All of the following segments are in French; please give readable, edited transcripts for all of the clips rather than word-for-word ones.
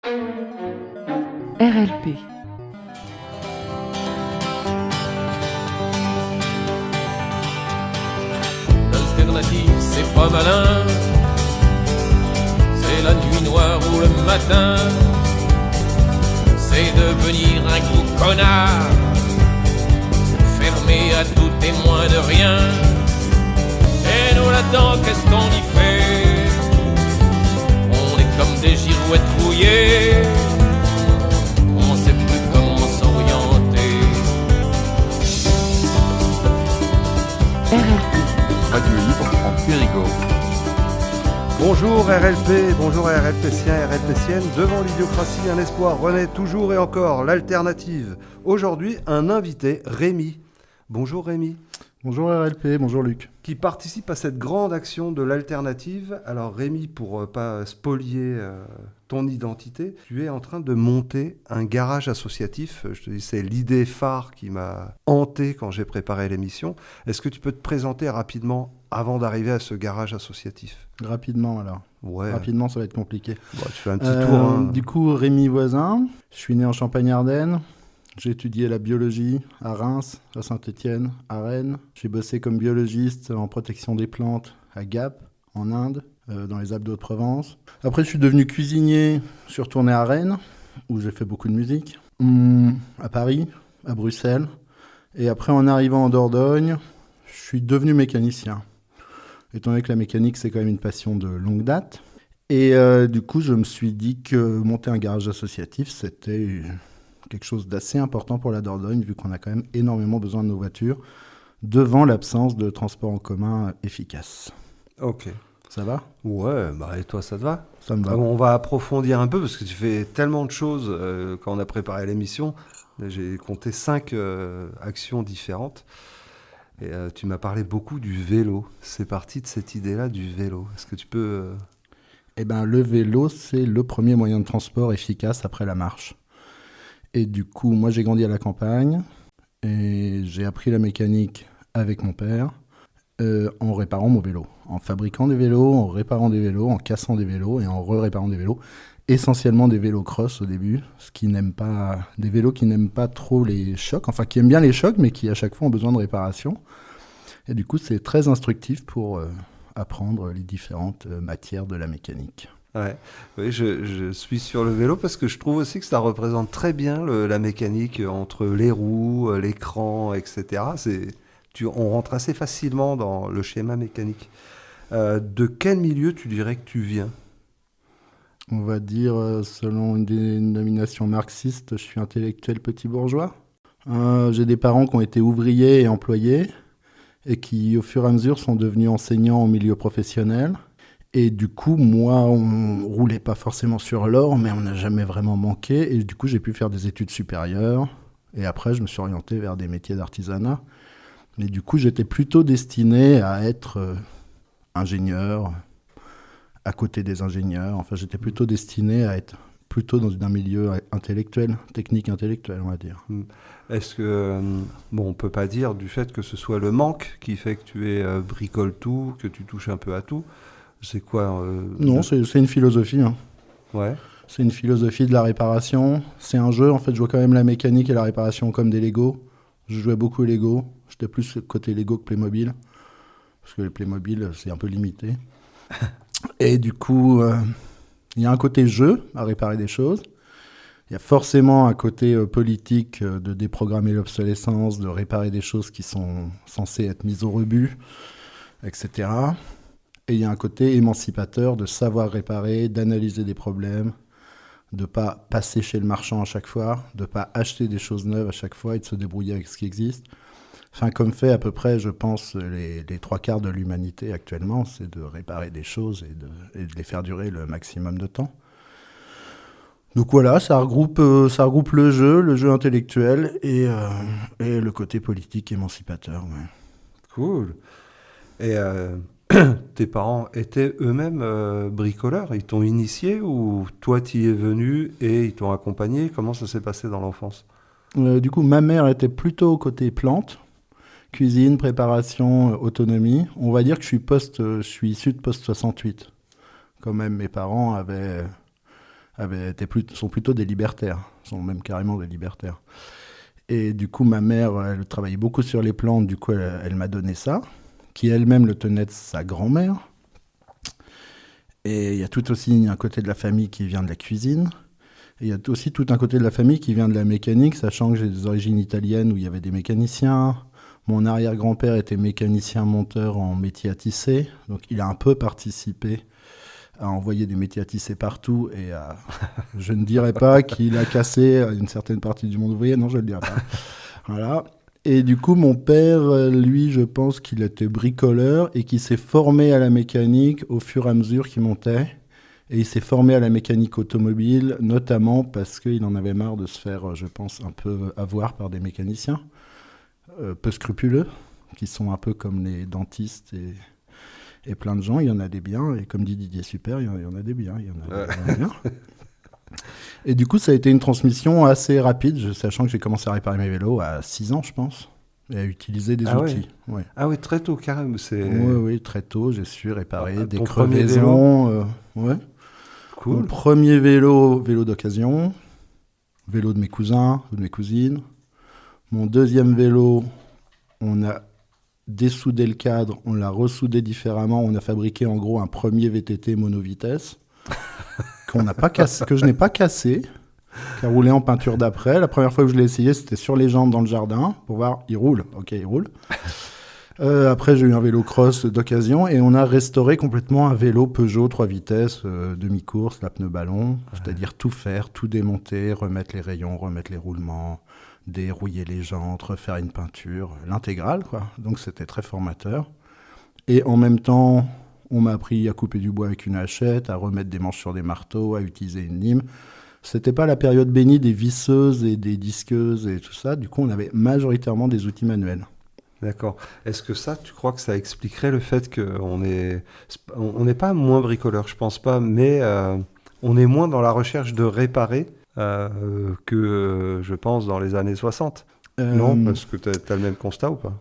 RLP. L'alternative, c'est pas malin. C'est la nuit noire ou le matin. C'est devenir un gros connard, fermé à tout témoin de rien. Et nous là-dedans, qu'est-ce qu'on y fait? On est comme des girouettes rouillées. On sait plus comment s'orienter. RLP. Radio Libre en Périgord. Bonjour RLP, bonjour RLPciens, RLPciennes. Devant l'idiocratie, un espoir renaît toujours et encore, l'alternative. Aujourd'hui, un invité, Rémi. Bonjour Rémi. Bonjour RLP, bonjour Luc. Qui participe à cette grande action de l'alternative. Alors Rémi, pour pas spolier ton identité, tu es en train de monter un garage associatif. Je te dis, c'est l'idée phare qui m'a hanté quand j'ai préparé l'émission. Est-ce que tu peux te présenter rapidement avant d'arriver à ce garage associatif? Rapidement alors. Ouais. Rapidement, ça va être compliqué. Bon, tu fais un petit tour. Hein. Du coup, Rémi Voisin, je suis né en Champagne-Ardenne. J'ai étudié la biologie à Reims, à Saint-Étienne, à Rennes. J'ai bossé comme biologiste en protection des plantes à Gap, en Inde, dans les Alpes d'Haute-Provence. Après, je suis devenu cuisinier. Je suis retourné à Rennes, où j'ai fait beaucoup de musique. À Paris, à Bruxelles. Et après, en arrivant en Dordogne, je suis devenu mécanicien. Étant donné que la mécanique, c'est quand même une passion de longue date. Et du coup, je me suis dit que monter un garage associatif, c'était quelque chose d'assez important pour la Dordogne, vu qu'on a quand même énormément besoin de nos voitures, devant l'absence de transport en commun efficace. Ok. Ça va ? Ouais, bah et toi ça te va? Ça me va. On va approfondir un peu, parce que tu fais tellement de choses quand on a préparé l'émission. J'ai compté 5 actions différentes. Et tu m'as parlé beaucoup du vélo. C'est parti de cette idée-là du vélo. Est-ce que tu peux... Eh bien, le vélo, c'est le premier moyen de transport efficace après la marche. Et du coup, moi, j'ai grandi à la campagne et j'ai appris la mécanique avec mon père en réparant mon vélo, en fabriquant des vélos, en réparant des vélos, en cassant des vélos et en réparant des vélos. Essentiellement des vélos cross au début, des vélos qui n'aiment pas trop les chocs, enfin qui aiment bien les chocs, mais qui à chaque fois ont besoin de réparation. Et du coup, c'est très instructif pour apprendre les différentes matières de la mécanique. Ouais. Oui, je suis sur le vélo parce que je trouve aussi que ça représente très bien la mécanique entre les roues, l'écran, etc. On rentre assez facilement dans le schéma mécanique. De quel milieu tu dirais que tu viens ? On va dire, selon une dénomination marxiste, je suis intellectuel petit bourgeois. J'ai des parents qui ont été ouvriers et employés et qui, au fur et à mesure, sont devenus enseignants au milieu professionnel. Et du coup, moi, on roulait pas forcément sur l'or, mais on n'a jamais vraiment manqué. Et du coup, j'ai pu faire des études supérieures. Et après, je me suis orienté vers des métiers d'artisanat. Mais du coup, j'étais plutôt destiné à être ingénieur, à côté des ingénieurs. Enfin, j'étais plutôt destiné à être plutôt dans un milieu intellectuel, technique intellectuel, on va dire. Est-ce que, on peut pas dire du fait que ce soit le manque qui fait que tu bricoles tout, que tu touches un peu à tout? C'est quoi Non, c'est une philosophie. Hein. Ouais. C'est une philosophie de la réparation. C'est un jeu, en fait, je vois quand même la mécanique et la réparation comme des Lego. Je jouais beaucoup aux Lego. J'étais plus côté Lego que Playmobil. Parce que le Playmobil, c'est un peu limité. Et du coup, il y a un côté jeu à réparer des choses. Il y a forcément un côté politique de déprogrammer l'obsolescence, de réparer des choses qui sont censées être mises au rebut, etc. Et il y a un côté émancipateur de savoir réparer, d'analyser des problèmes, de ne pas passer chez le marchand à chaque fois, de ne pas acheter des choses neuves à chaque fois et de se débrouiller avec ce qui existe. Enfin, comme fait à peu près, je pense, les 3/4 de l'humanité actuellement, c'est de réparer des choses et de les faire durer le maximum de temps. Donc voilà, ça regroupe le jeu intellectuel et le côté politique émancipateur. Ouais. Cool. Et tes parents étaient eux-mêmes bricoleurs? Ils t'ont initié ou toi t'y es venu et ils t'ont accompagné? Comment ça s'est passé dans l'enfance? Du coup, ma mère était plutôt côté plantes, cuisine, préparation, autonomie. On va dire que je suis issu de post-68. Quand même, mes parents avaient sont plutôt des libertaires, sont même carrément des libertaires. Et du coup, ma mère, elle travaillait beaucoup sur les plantes, du coup, elle m'a donné ça, qui elle-même le tenait de sa grand-mère. Et il y a tout aussi un côté de la famille qui vient de la cuisine. Et il y a aussi tout un côté de la famille qui vient de la mécanique, sachant que j'ai des origines italiennes où il y avait des mécaniciens. Mon arrière-grand-père était mécanicien-monteur en métier à tisser, donc il a un peu participé à envoyer des métiers à tisser partout et je ne dirais pas qu'il a cassé une certaine partie du monde ouvrier, non, je ne le dirais pas. Voilà. Et du coup, mon père, lui, je pense qu'il était bricoleur et qu'il s'est formé à la mécanique au fur et à mesure qu'il montait. Et il s'est formé à la mécanique automobile, notamment parce qu'il en avait marre de se faire, je pense, un peu avoir par des mécaniciens peu scrupuleux, qui sont un peu comme les dentistes et plein de gens. Il y en a des biens, et comme dit Didier Super, il y en a des biens. Et du coup, ça a été une transmission assez rapide, sachant que j'ai commencé à réparer mes vélos à 6 ans, je pense, et à utiliser des outils. Ouais. Ah oui, très tôt, carrément. Oui, très tôt, j'ai su réparer des crevaisons. Ouais. Cool. Mon premier vélo d'occasion, vélo de mes cousins ou de mes cousines. Mon deuxième vélo, on a dessoudé le cadre, on l'a ressoudé différemment. On a fabriqué en gros un premier VTT monovitesse que je n'ai pas cassé, qui a roulé en peinture d'après. La première fois que je l'ai essayé, c'était sur les jambes dans le jardin pour voir, il roule. Ok, il roule. Après, j'ai eu un vélo cross d'occasion et on a restauré complètement un vélo Peugeot 3 vitesses, demi-course, la pneu ballon, c'est-à-dire tout faire, tout démonter, remettre les rayons, remettre les roulements, dérouiller les jantes, refaire une peinture, l'intégrale, quoi. Donc c'était très formateur. Et en même temps, on m'a appris à couper du bois avec une hachette, à remettre des manches sur des marteaux, à utiliser une lime. C'était pas la période bénie des visseuses et des disqueuses et tout ça. Du coup, on avait majoritairement des outils manuels. D'accord. Est-ce que ça, tu crois que ça expliquerait le fait qu'on n'est pas moins bricoleur, je pense pas, mais on est moins dans la recherche de réparer que, je pense, dans les années 60 ? Non, parce que tu as le même constat ou pas ?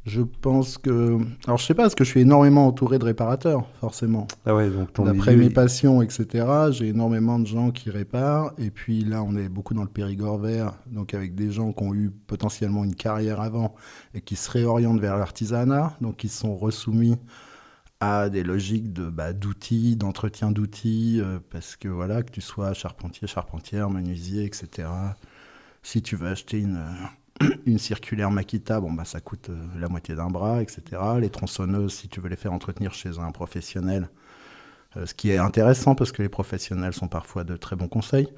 Je pense que... Alors, je sais pas, parce que je suis énormément entouré de réparateurs, forcément. Ah ouais, donc d'après mes passions, etc., j'ai énormément de gens qui réparent. Et puis là, on est beaucoup dans le Périgord vert, donc avec des gens qui ont eu potentiellement une carrière avant et qui se réorientent vers l'artisanat, donc qui sont resoumis à des logiques d'outils, d'entretien d'outils, parce que voilà, que tu sois charpentier, charpentière, menuisier, etc. Si tu veux acheter une circulaire Makita, ça coûte la moitié d'un bras, etc. Les tronçonneuses, si tu veux les faire entretenir chez un professionnel, ce qui est intéressant parce que les professionnels sont parfois de très bons conseils,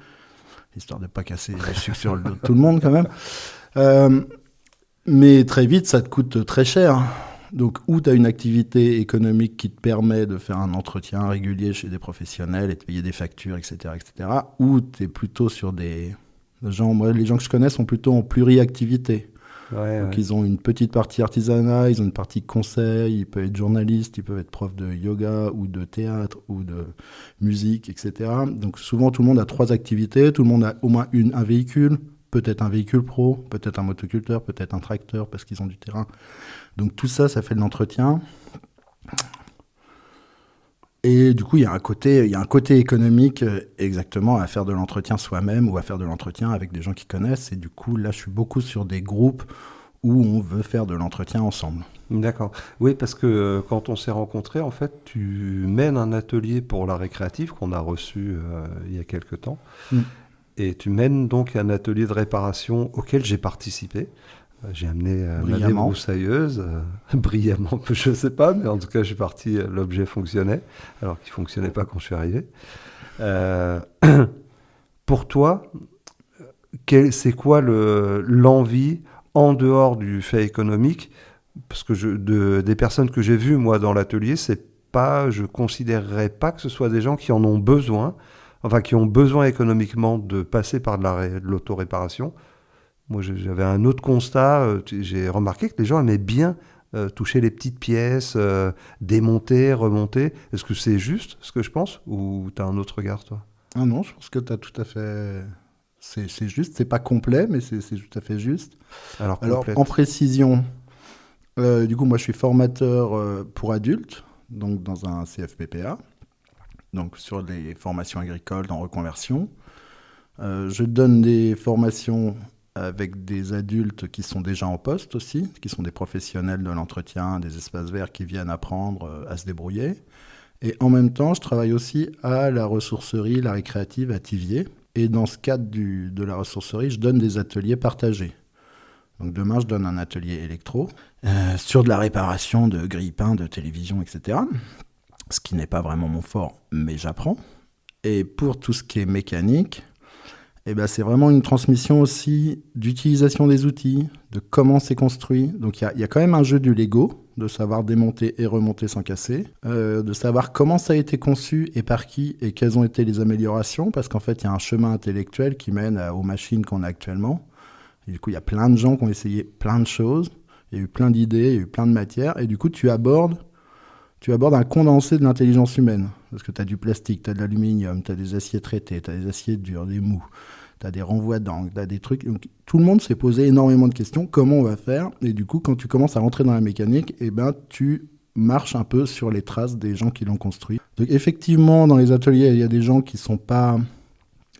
histoire de ne pas casser le sucre sur le dos de tout le monde quand même. Mais très vite, ça te coûte très cher. Donc, ou tu as une activité économique qui te permet de faire un entretien régulier chez des professionnels et de payer des factures, etc., ou tu es plutôt sur des... les gens que je connais sont plutôt en pluriactivité. Donc, ils ont une petite partie artisanat, ils ont une partie conseil, ils peuvent être journalistes, ils peuvent être profs de yoga ou de théâtre ou de musique, etc. Donc, souvent, tout le monde a 3 activités, tout le monde a au moins un véhicule, peut-être un véhicule pro, peut-être un motoculteur, peut-être un tracteur parce qu'ils ont du terrain. Donc, tout ça, ça fait de l'entretien. Et du coup, il y a un côté économique exactement à faire de l'entretien soi-même ou à faire de l'entretien avec des gens qui connaissent. Et du coup, là, je suis beaucoup sur des groupes où on veut faire de l'entretien ensemble. D'accord. Oui, parce que quand on s'est rencontrés, en fait, tu mènes un atelier pour la récréative qu'on a reçu il y a quelques temps. Et tu mènes donc un atelier de réparation auquel j'ai participé. J'ai amené ma débroussailleuse, brillamment, je ne sais pas, mais en tout cas, je suis parti, l'objet fonctionnait, alors qu'il ne fonctionnait pas quand je suis arrivé. Pour toi, c'est quoi l'envie, en dehors du fait économique, parce que des personnes que j'ai vues, moi, dans l'atelier, je ne considérerais pas que ce soit des gens qui en ont besoin, enfin, qui ont besoin économiquement de passer par de l'autoréparation. Moi, j'avais un autre constat. J'ai remarqué que les gens aimaient bien toucher les petites pièces, démonter, remonter. Est-ce que c'est juste ce que je pense ou tu as un autre regard, toi ? Ah non, je pense que tu as tout à fait... C'est juste, c'est pas complet, mais c'est tout à fait juste. Alors en précision, du coup, moi, je suis formateur pour adultes, donc dans un CFPPA. donc sur les formations agricoles en reconversion. Je donne des formations avec des adultes qui sont déjà en poste aussi, qui sont des professionnels de l'entretien, des espaces verts qui viennent apprendre à se débrouiller. Et en même temps, je travaille aussi à la ressourcerie, la récréative à Thiviers. Et dans ce cadre de la ressourcerie, je donne des ateliers partagés. Donc demain, je donne un atelier électro sur de la réparation de grille-pain, de télévision, etc. Ce qui n'est pas vraiment mon fort, mais j'apprends. Et pour tout ce qui est mécanique, c'est vraiment une transmission aussi d'utilisation des outils, de comment c'est construit. Donc il y a quand même un jeu du Lego, de savoir démonter et remonter sans casser, de savoir comment ça a été conçu et par qui et quelles ont été les améliorations, parce qu'en fait il y a un chemin intellectuel qui mène aux machines qu'on a actuellement. Et du coup il y a plein de gens qui ont essayé plein de choses, il y a eu plein d'idées, il y a eu plein de matières, et du coup tu abordes un condensé de l'intelligence humaine, parce que tu as du plastique, tu as de l'aluminium, tu as des aciers traités, tu as des aciers durs, des mous, tu as des renvois d'angles, tu as des trucs. Donc, tout le monde s'est posé énormément de questions, comment on va faire ? Et du coup, quand tu commences à rentrer dans la mécanique, tu marches un peu sur les traces des gens qui l'ont construit. Donc effectivement, dans les ateliers, il y a des gens qui ne sont pas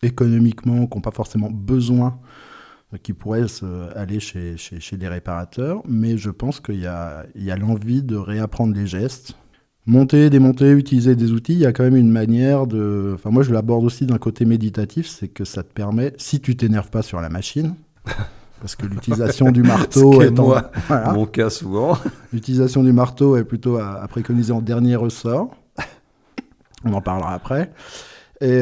économiquement, qui n'ont pas forcément besoin, qui pourraient aller chez des réparateurs, mais je pense qu'il y a l'envie de réapprendre les gestes. Monter, démonter, utiliser des outils, il y a quand même une manière de... Enfin, moi, je l'aborde aussi d'un côté méditatif, c'est que ça te permet, si tu t'énerves pas sur la machine, parce que l'utilisation du marteau est mon cas souvent. L'utilisation du marteau est plutôt à préconiser en dernier ressort. On en parlera après. Et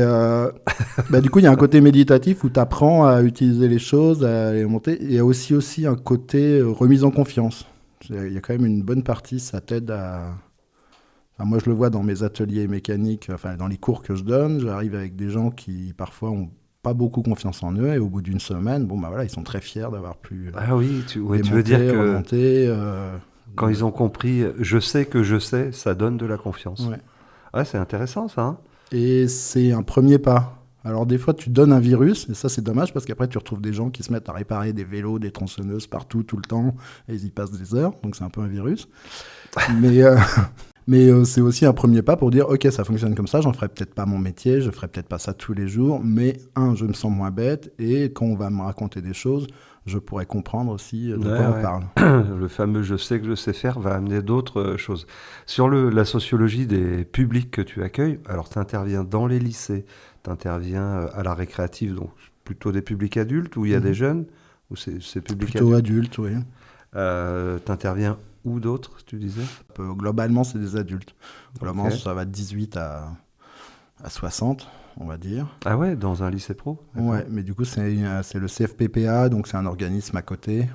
du coup, il y a un côté méditatif où tu apprends à utiliser les choses, à les monter. Il y a aussi un côté remise en confiance. Il y a quand même une bonne partie, ça t'aide à... Enfin, moi, je le vois dans mes ateliers mécaniques, dans les cours que je donne. J'arrive avec des gens qui, parfois, ont pas beaucoup confiance en eux. Et au bout d'une semaine, ils sont très fiers d'avoir pu tu veux dire que remonter, quand ils ont compris « je sais que je sais », ça donne de la confiance. Ouais. Ouais, c'est intéressant, ça. Hein. Et c'est un premier pas. Alors, des fois, tu donnes un virus, et ça, c'est dommage, parce qu'après, tu retrouves des gens qui se mettent à réparer des vélos, des tronçonneuses partout, tout le temps, et ils y passent des heures. Donc, c'est un peu un virus. Mais c'est aussi un premier pas pour dire, OK, ça fonctionne comme ça, j'en ferai peut-être pas mon métier, je ferai peut-être pas ça tous les jours, mais je me sens moins bête, et quand on va me raconter des choses, je pourrais comprendre aussi de quoi on parle. Le fameux « je sais que je sais faire » va amener d'autres choses. Sur la sociologie des publics que tu accueilles, alors tu interviens dans les lycées, tu interviens à la récréative, donc plutôt des publics adultes, où il y a des jeunes, ou c'est public plutôt adultes, oui. Tu interviens où d'autres, tu disais ? Globalement, c'est des adultes. Globalement, ça va de 18 à 60, on va dire. Ah ouais, dans un lycée pro ? Ouais, mais du coup, c'est le CFPPA, donc c'est un organisme à côté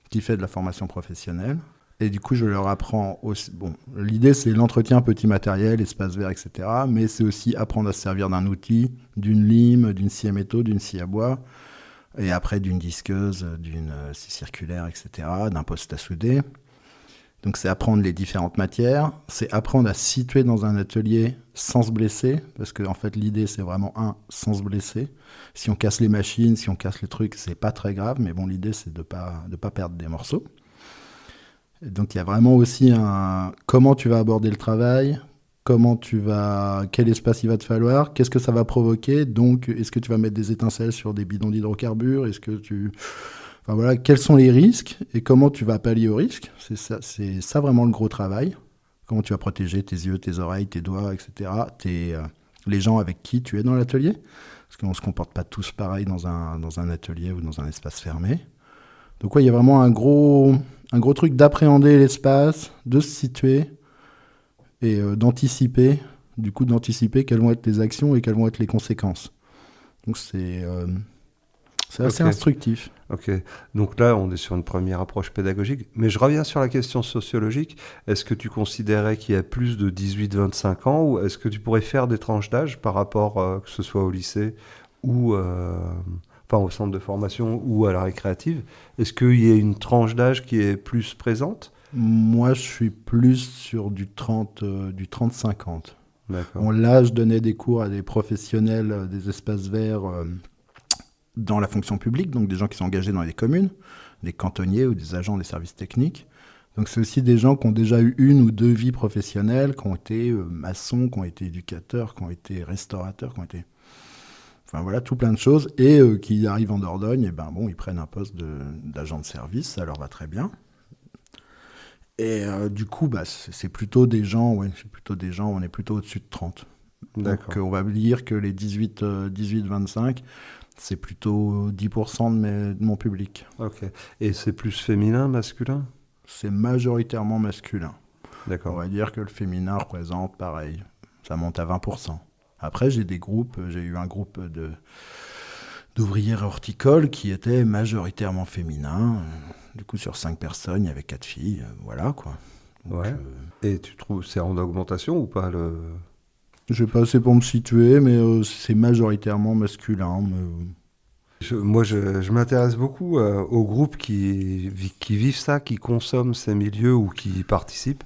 qui fait de la formation professionnelle. Et du coup, je leur apprends aussi... Bon, l'idée, c'est l'entretien petit matériel, espace vert, etc. Mais c'est aussi apprendre à se servir d'un outil, d'une lime, d'une scie à métaux, d'une scie à bois, et après d'une disqueuse, d'une scie circulaire, etc., d'un poste à souder. Donc c'est apprendre les différentes matières, c'est apprendre à se situer dans un atelier sans se blesser, parce que en fait l'idée c'est vraiment sans se blesser. Si on casse les machines, si on casse les trucs, c'est pas très grave, mais bon l'idée c'est de pas perdre des morceaux. Et donc il y a vraiment aussi comment tu vas aborder le travail, quel espace il va te falloir, qu'est-ce que ça va provoquer, donc est-ce que tu vas mettre des étincelles sur des bidons d'hydrocarbures, quels sont les risques et comment tu vas pallier aux risques. C'est ça vraiment le gros travail. Comment tu vas protéger tes yeux, tes oreilles, tes doigts, etc. Les gens avec qui tu es dans l'atelier. Parce qu'on ne se comporte pas tous pareil dans un atelier ou dans un espace fermé. Donc il y a vraiment un gros truc d'appréhender l'espace, de se situer et d'anticiper. Du coup, d'anticiper quelles vont être les actions et quelles vont être les conséquences. Donc c'est assez instructif. Ok, donc là, on est sur une première approche pédagogique. Mais je reviens sur la question sociologique. Est-ce que tu considérais qu'il y a plus de 18-25 ans ou est-ce que tu pourrais faire des tranches d'âge par rapport, que ce soit au lycée ou au centre de formation ou à la récréative ? Est-ce qu'il y a une tranche d'âge qui est plus présente ? Moi, je suis plus sur du 30-50. D'accord. Bon, là, je donnais des cours à des professionnels des espaces verts dans la fonction publique, donc des gens qui sont engagés dans les communes, des cantonniers ou des agents des services techniques. Donc c'est aussi des gens qui ont déjà eu 1 ou 2 vies professionnelles, qui ont été maçons, qui ont été éducateurs, qui ont été restaurateurs, qui ont été... Enfin voilà, tout plein de choses. Et qui arrivent en Dordogne, et ben bon, ils prennent un poste d'agent de service, ça leur va très bien. Et du coup, bah, c'est plutôt des gens, on est plutôt au-dessus de 30. D'accord. Donc on va dire que les 18-25, c'est plutôt 10% de mon public. Ok. Et c'est plus féminin, masculin? C'est majoritairement masculin. D'accord. On va dire que le féminin représente pareil, ça monte à 20%. Après, j'ai eu un groupe d'ouvrières horticoles qui était majoritairement féminin. Du coup, sur 5 personnes, il y avait 4 filles, voilà quoi. Donc, ouais. Et tu trouves c'est en augmentation ou pas le... Je vais pas assez pour me situer, mais c'est majoritairement masculin. Moi, je m'intéresse beaucoup aux groupes qui vivent ça, qui consomment ces milieux ou qui y participent,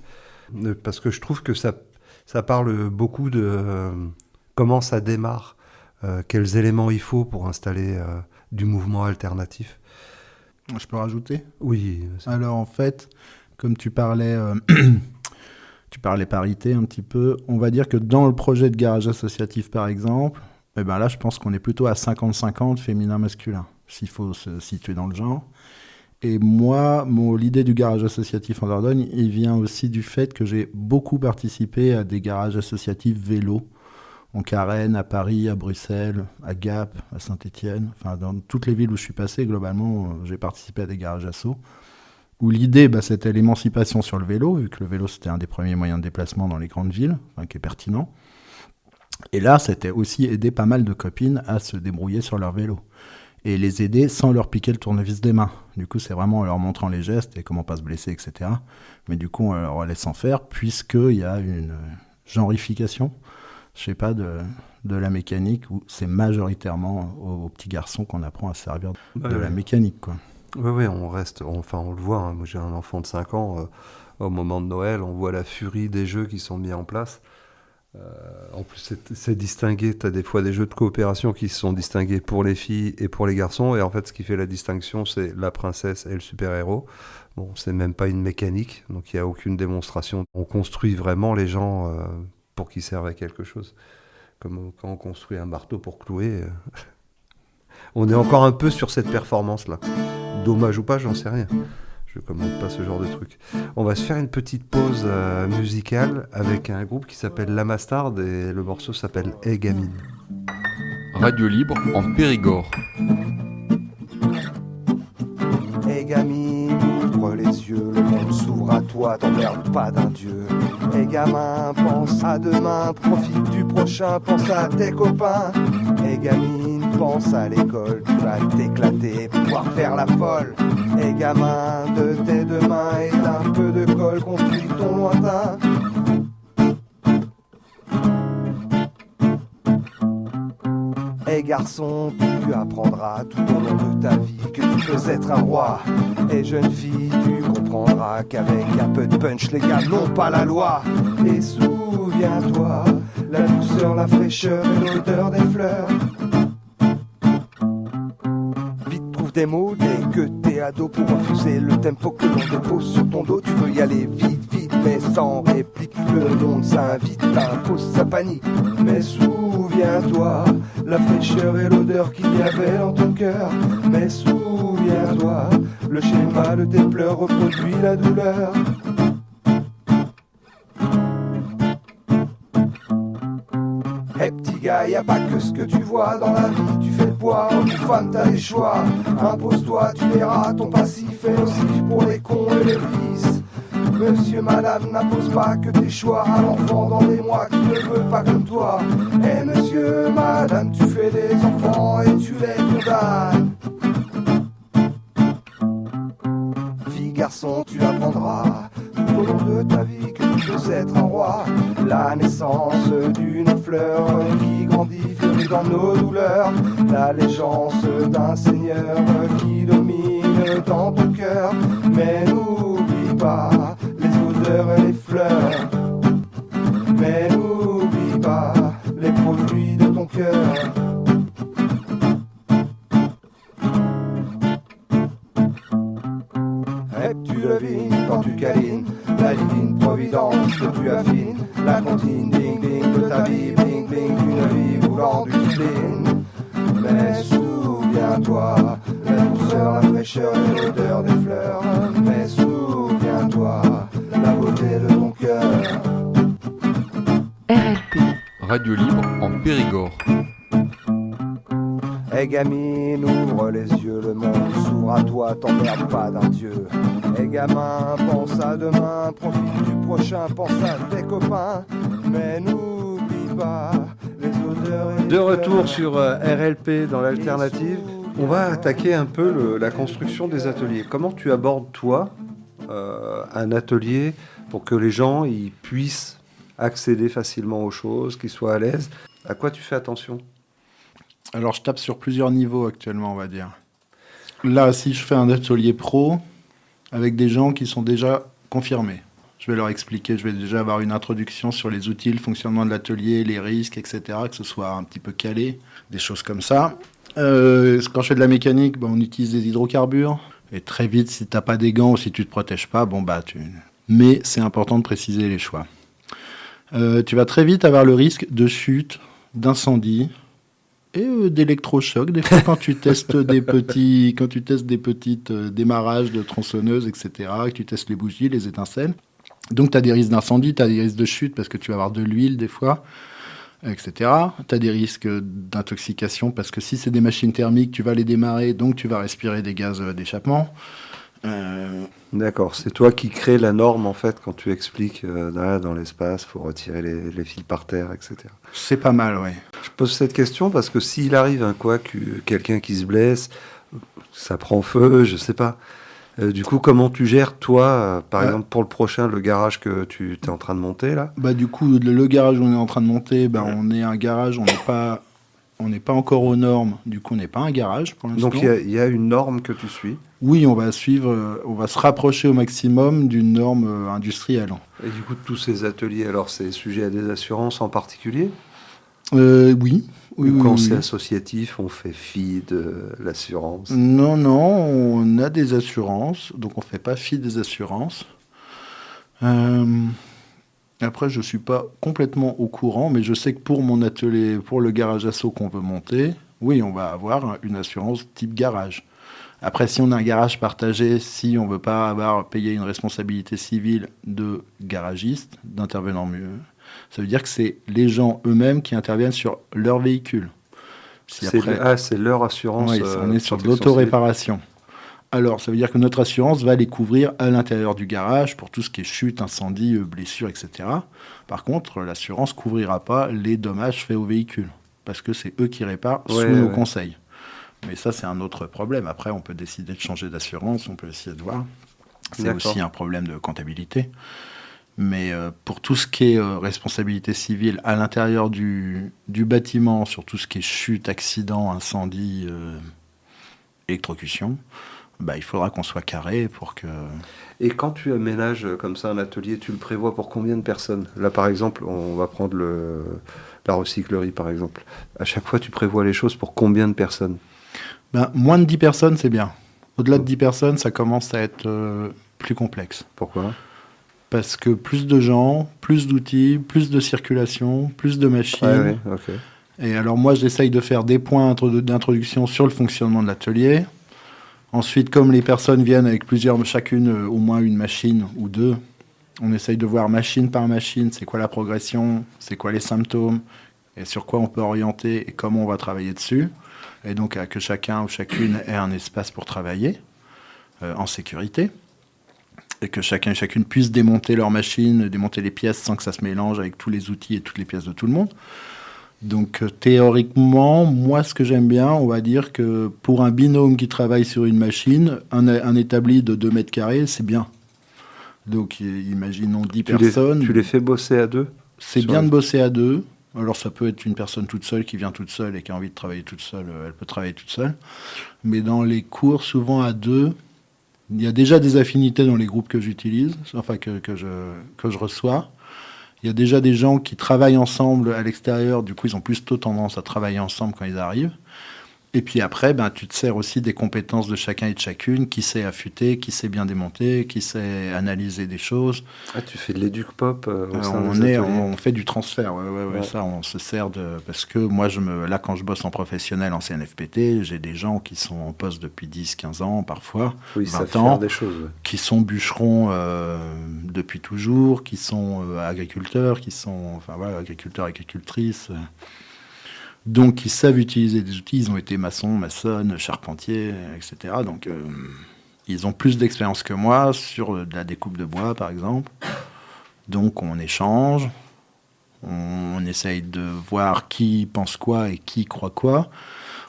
parce que je trouve que ça parle beaucoup de comment ça démarre, quels éléments il faut pour installer du mouvement alternatif. Je peux rajouter ? Oui. Alors en fait, comme tu parlais parité un petit peu, on va dire que dans le projet de garage associatif par exemple, eh ben là je pense qu'on est plutôt à 50-50 féminin-masculin, s'il faut se situer dans le genre. Et moi, l'idée du garage associatif en Dordogne, il vient aussi du fait que j'ai beaucoup participé à des garages associatifs vélo, en Carène, à Paris, à Bruxelles, à Gap, à Saint-Étienne. Enfin, dans toutes les villes où je suis passé, globalement, j'ai participé à des garages assos. Où l'idée, c'était l'émancipation sur le vélo, vu que le vélo, c'était un des premiers moyens de déplacement dans les grandes villes, qui est pertinent. Et là, c'était aussi aider pas mal de copines à se débrouiller sur leur vélo. Et les aider sans leur piquer le tournevis des mains. Du coup, c'est vraiment en leur montrant les gestes et comment pas se blesser, etc. Mais du coup, on leur laisse en faire, puisqu'il y a une genrification, je sais pas, de la mécanique, où c'est majoritairement aux petits garçons qu'on apprend à servir de la mécanique, quoi. Oui, on le voit. Hein. Moi, j'ai un enfant de 5 ans. Au moment de Noël, on voit la furie des jeux qui sont mis en place. En plus, c'est distingué. Tu as des fois des jeux de coopération qui sont distingués pour les filles et pour les garçons. Et en fait, ce qui fait la distinction, c'est la princesse et le super-héros. Bon, c'est même pas une mécanique, donc il n'y a aucune démonstration. On construit vraiment les gens pour qu'ils servent à quelque chose. Comme quand on construit un marteau pour clouer. On est encore un peu sur cette performance-là. Dommage ou pas, j'en sais rien. Je ne commande pas ce genre de truc. On va se faire une petite pause musicale avec un groupe qui s'appelle La Mastarde et le morceau s'appelle Hey Gamine. Radio libre en Périgord. Hey gamine, ouvre les yeux, le monde s'ouvre à toi, t'emmerdes pas d'un dieu. Hey gamin, pense à demain, profite du prochain, pense à tes copains. Hey gamine, pense à l'école, tu vas t'éclater, pouvoir faire la folle. Hey gamin, de tes deux mains et d'un peu de colle, construis ton lointain. Hey garçon, tu apprendras tout au long de ta vie que tu peux être un roi. Et jeune fille, tu comprendras qu'avec un peu de punch, les gars n'ont pas la loi. Et souviens-toi, la douceur, la fraîcheur et l'odeur des fleurs. Vite, trouve des mots dès que t'es ado pour refuser le tempo que l'on dépose sur ton dos. Tu veux y aller vite, vite, mais sans réplique. Le monde s'invite, impose sa panique. Mais souviens-toi, la fraîcheur et l'odeur qu'il y avait dans ton cœur. Mais souviens-toi, le schéma de tes pleurs reproduit la douleur. Hey petit gars, y a pas que ce que tu vois dans la vie, tu fais le poids, homme ou femme t'as les choix. Impose-toi, tu verras, ton passif est nocif pour les cons et les vices. Monsieur, madame, n'impose pas que tes choix à l'enfant dans des mois qui ne veut pas comme toi. Et monsieur, madame, tu fais des enfants et tu les condamnes. Fille, garçon, tu apprendras tout au long de ta vie que tu peux être un roi. La naissance d'une fleur qui grandit, fleurit dans nos douleurs. L'allégeance d'un seigneur qui domine dans ton cœur. Mais n'oublie pas les odeurs et les fleurs. Mais n'oublie pas les produits de ton cœur. Et tu devines quand tu câlines la divine providence que tu affines, la comptine ding ding de ta vie, bling bling d'une vie voulant du spleen. Mais souviens-toi, la douceur, la fraîcheur et l'odeur des fleurs. Mais souviens-toi, la beauté de ton cœur. RLP. Radio libre en Périgord. Hey gamine, ouvre les yeux, le monde s'ouvre à toi, t'emmerde pas d'un dieu. Hey gamin, pense à demain, profite du prochain, pense à tes copains. Mais n'oublie pas les odeurs et les De retour fleurs. sur RLP dans l'alternative, on va attaquer un peu la construction des ateliers. Comment tu abordes, toi, un atelier pour que les gens ils puissent accéder facilement aux choses, qu'ils soient à l'aise? À quoi tu fais attention? Alors, je tape sur plusieurs niveaux actuellement, on va dire. Là, si je fais un atelier pro avec des gens qui sont déjà confirmés, je vais leur expliquer, je vais déjà avoir une introduction sur les outils, le fonctionnement de l'atelier, les risques, etc., que ce soit un petit peu calé, des choses comme ça. Quand je fais de la mécanique, on utilise des hydrocarbures. Et très vite, si tu n'as pas des gants ou si tu ne te protèges pas, mais c'est important de préciser les choix. Tu vas très vite avoir le risque de chute, d'incendie, et d'électrochoc, des fois quand tu testes des petites démarrages de tronçonneuses, etc., que tu testes les bougies, les étincelles. Donc tu as des risques d'incendie, tu as des risques de chute parce que tu vas avoir de l'huile des fois, etc. Tu as des risques d'intoxication parce que si c'est des machines thermiques, tu vas les démarrer, donc tu vas respirer des gaz d'échappement. D'accord, c'est toi qui crée la norme en fait quand tu expliques dans l'espace, il faut retirer les fils par terre, etc. C'est pas mal, oui. Je pose cette question parce que s'il arrive un couac, quelqu'un qui se blesse, ça prend feu, je sais pas. Du coup, comment tu gères, toi, par exemple, pour le prochain, le garage que tu es en train de monter, là? Du coup, le garage où on est en train de monter, on est un garage, on n'est pas encore aux normes, du coup, on n'est pas un garage pour l'instant. Donc, il y a une norme que tu suis? Oui, on va se rapprocher au maximum d'une norme industrielle. Et du coup, de tous ces ateliers, alors, c'est sujet à des assurances en particulier? Oui. Ou quand c'est associatif, on fait fi de l'assurance? Non, on a des assurances, donc on ne fait pas fi des assurances. Après, je ne suis pas complètement au courant, mais je sais que pour mon atelier, pour le garage asso qu'on veut monter, oui, on va avoir une assurance type garage. Après, si on a un garage partagé, si on ne veut pas avoir payé une responsabilité civile de garagiste, d'intervenant mieux, ça veut dire que c'est les gens eux-mêmes qui interviennent sur leur véhicule. C'est leur assurance. Oui, on est sur de l'autoréparation. Alors, ça veut dire que notre assurance va les couvrir à l'intérieur du garage pour tout ce qui est chute, incendie, blessure, etc. Par contre, l'assurance ne couvrira pas les dommages faits au véhicule, parce que c'est eux qui réparent sous nos conseils. Mais ça, c'est un autre problème. Après, on peut décider de changer d'assurance, on peut essayer de voir. C'est aussi un problème de comptabilité. Mais pour tout ce qui est responsabilité civile à l'intérieur du bâtiment, sur tout ce qui est chute, accident, incendie, électrocution, il faudra qu'on soit carré pour que... Et quand tu aménages comme ça un atelier, tu le prévois pour combien de personnes? Là, par exemple, on va prendre la recyclerie, par exemple. À chaque fois, tu prévois les choses pour combien de personnes? Moins de 10 personnes, c'est bien. Au-delà de 10 personnes, ça commence à être plus complexe. Pourquoi? Parce que plus de gens, plus d'outils, plus de circulation, plus de machines. Ouais, ok. Et alors moi, j'essaye de faire des points d'introduction sur le fonctionnement de l'atelier. Ensuite, comme les personnes viennent avec chacune au moins une machine ou deux, on essaye de voir machine par machine, c'est quoi la progression, c'est quoi les symptômes, et sur quoi on peut orienter et comment on va travailler dessus. Et donc que chacun ou chacune ait un espace pour travailler en sécurité. Et que chacun et chacune puisse démonter leur machine, démonter les pièces sans que ça se mélange avec tous les outils et toutes les pièces de tout le monde. Donc théoriquement, moi ce que j'aime bien, on va dire que pour un binôme qui travaille sur une machine, un établi de 2 mètres carrés, c'est bien. Donc imaginons 10 personnes. Tu les fais bosser à deux? C'est bien de bosser à deux. Alors ça peut être une personne toute seule qui vient toute seule et qui a envie de travailler toute seule, elle peut travailler toute seule. Mais dans les cours, souvent à deux, il y a déjà des affinités dans les groupes que j'utilise, enfin que je reçois. Il y a déjà des gens qui travaillent ensemble à l'extérieur, du coup ils ont plutôt tendance à travailler ensemble quand ils arrivent. Et puis après, tu te sers aussi des compétences de chacun et de chacune, qui sait affûter, qui sait bien démonter, qui sait analyser des choses. Ah, tu fais de l'éduc-pop au sein des ateliers. On fait du transfert, ouais. Ça, on se sert de... Parce que moi, là, quand je bosse en professionnel, en CNFPT, j'ai des gens qui sont en poste depuis 10, 15 ans, parfois, oui, 20 ans, des choses, ouais. Qui sont bûcherons depuis toujours, qui sont agriculteurs, qui sont agriculteurs, agricultrices... Donc, ils savent utiliser des outils. Ils ont été maçons, maçonnes, charpentiers, etc. Donc, ils ont plus d'expérience que moi sur de la découpe de bois, par exemple. Donc, on échange. On essaye de voir qui pense quoi et qui croit quoi.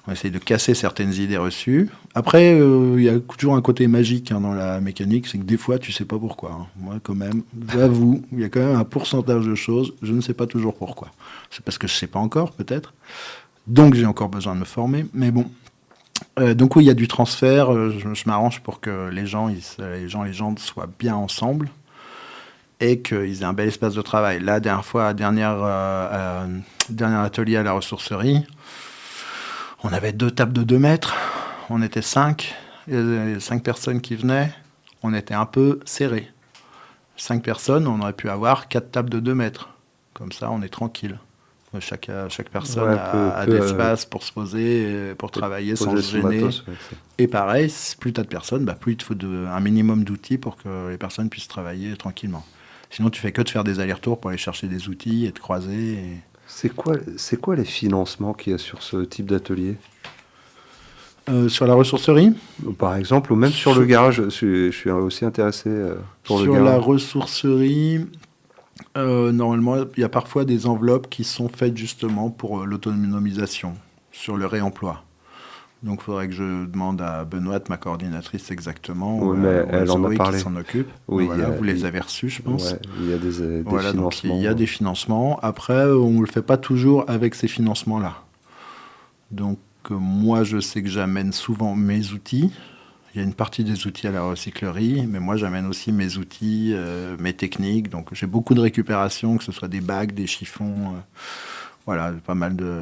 On essaye de casser certaines idées reçues. Après, il y a toujours un côté magique dans la mécanique. C'est que des fois, tu ne sais pas pourquoi. Moi, quand même, j'avoue, il y a quand même un pourcentage de choses. Je ne sais pas toujours pourquoi. C'est parce que je ne sais pas encore, peut-être. Donc, j'ai encore besoin de me former. Mais bon. Donc, oui, il y a du transfert. Je m'arrange pour que les gens soient bien ensemble et qu'ils aient un bel espace de travail. La dernière fois, dernier atelier à la ressourcerie, on avait 2 tables de 2 mètres. On était 5. Il y avait 5 personnes qui venaient. On était un peu serrés. 5 personnes, on aurait pu avoir 4 tables de 2 mètres. Comme ça, on est tranquille. Chaque personne a d'espace pour se poser, pour travailler sans se gêner. Et pareil, plus tu as de personnes, plus il te faut un minimum d'outils pour que les personnes puissent travailler tranquillement. Sinon, tu fais que de faire des allers-retours pour aller chercher des outils et de croiser. C'est quoi les financements qu'il y a sur ce type d'atelier ? Sur la ressourcerie ? Par exemple, ou même sur le garage. Je suis aussi intéressé pour le garage. Sur la ressourcerie, normalement, il y a parfois des enveloppes qui sont faites justement pour l'autonomisation, sur le réemploi. Donc, il faudrait que je demande à Benoît, ma coordinatrice, exactement. Oui, mais elle en a parlé. Qui s'en occupe. Oui, vous les avez reçus, je pense. Ouais, il y a des financements. Donc, il y a des financements. Après, on ne le fait pas toujours avec ces financements-là. Donc, moi, je sais que j'amène souvent mes outils. Il y a une partie des outils à la recyclerie, mais moi, j'amène aussi mes outils, mes techniques. Donc, j'ai beaucoup de récupération, que ce soit des bagues, des chiffons. Pas mal de...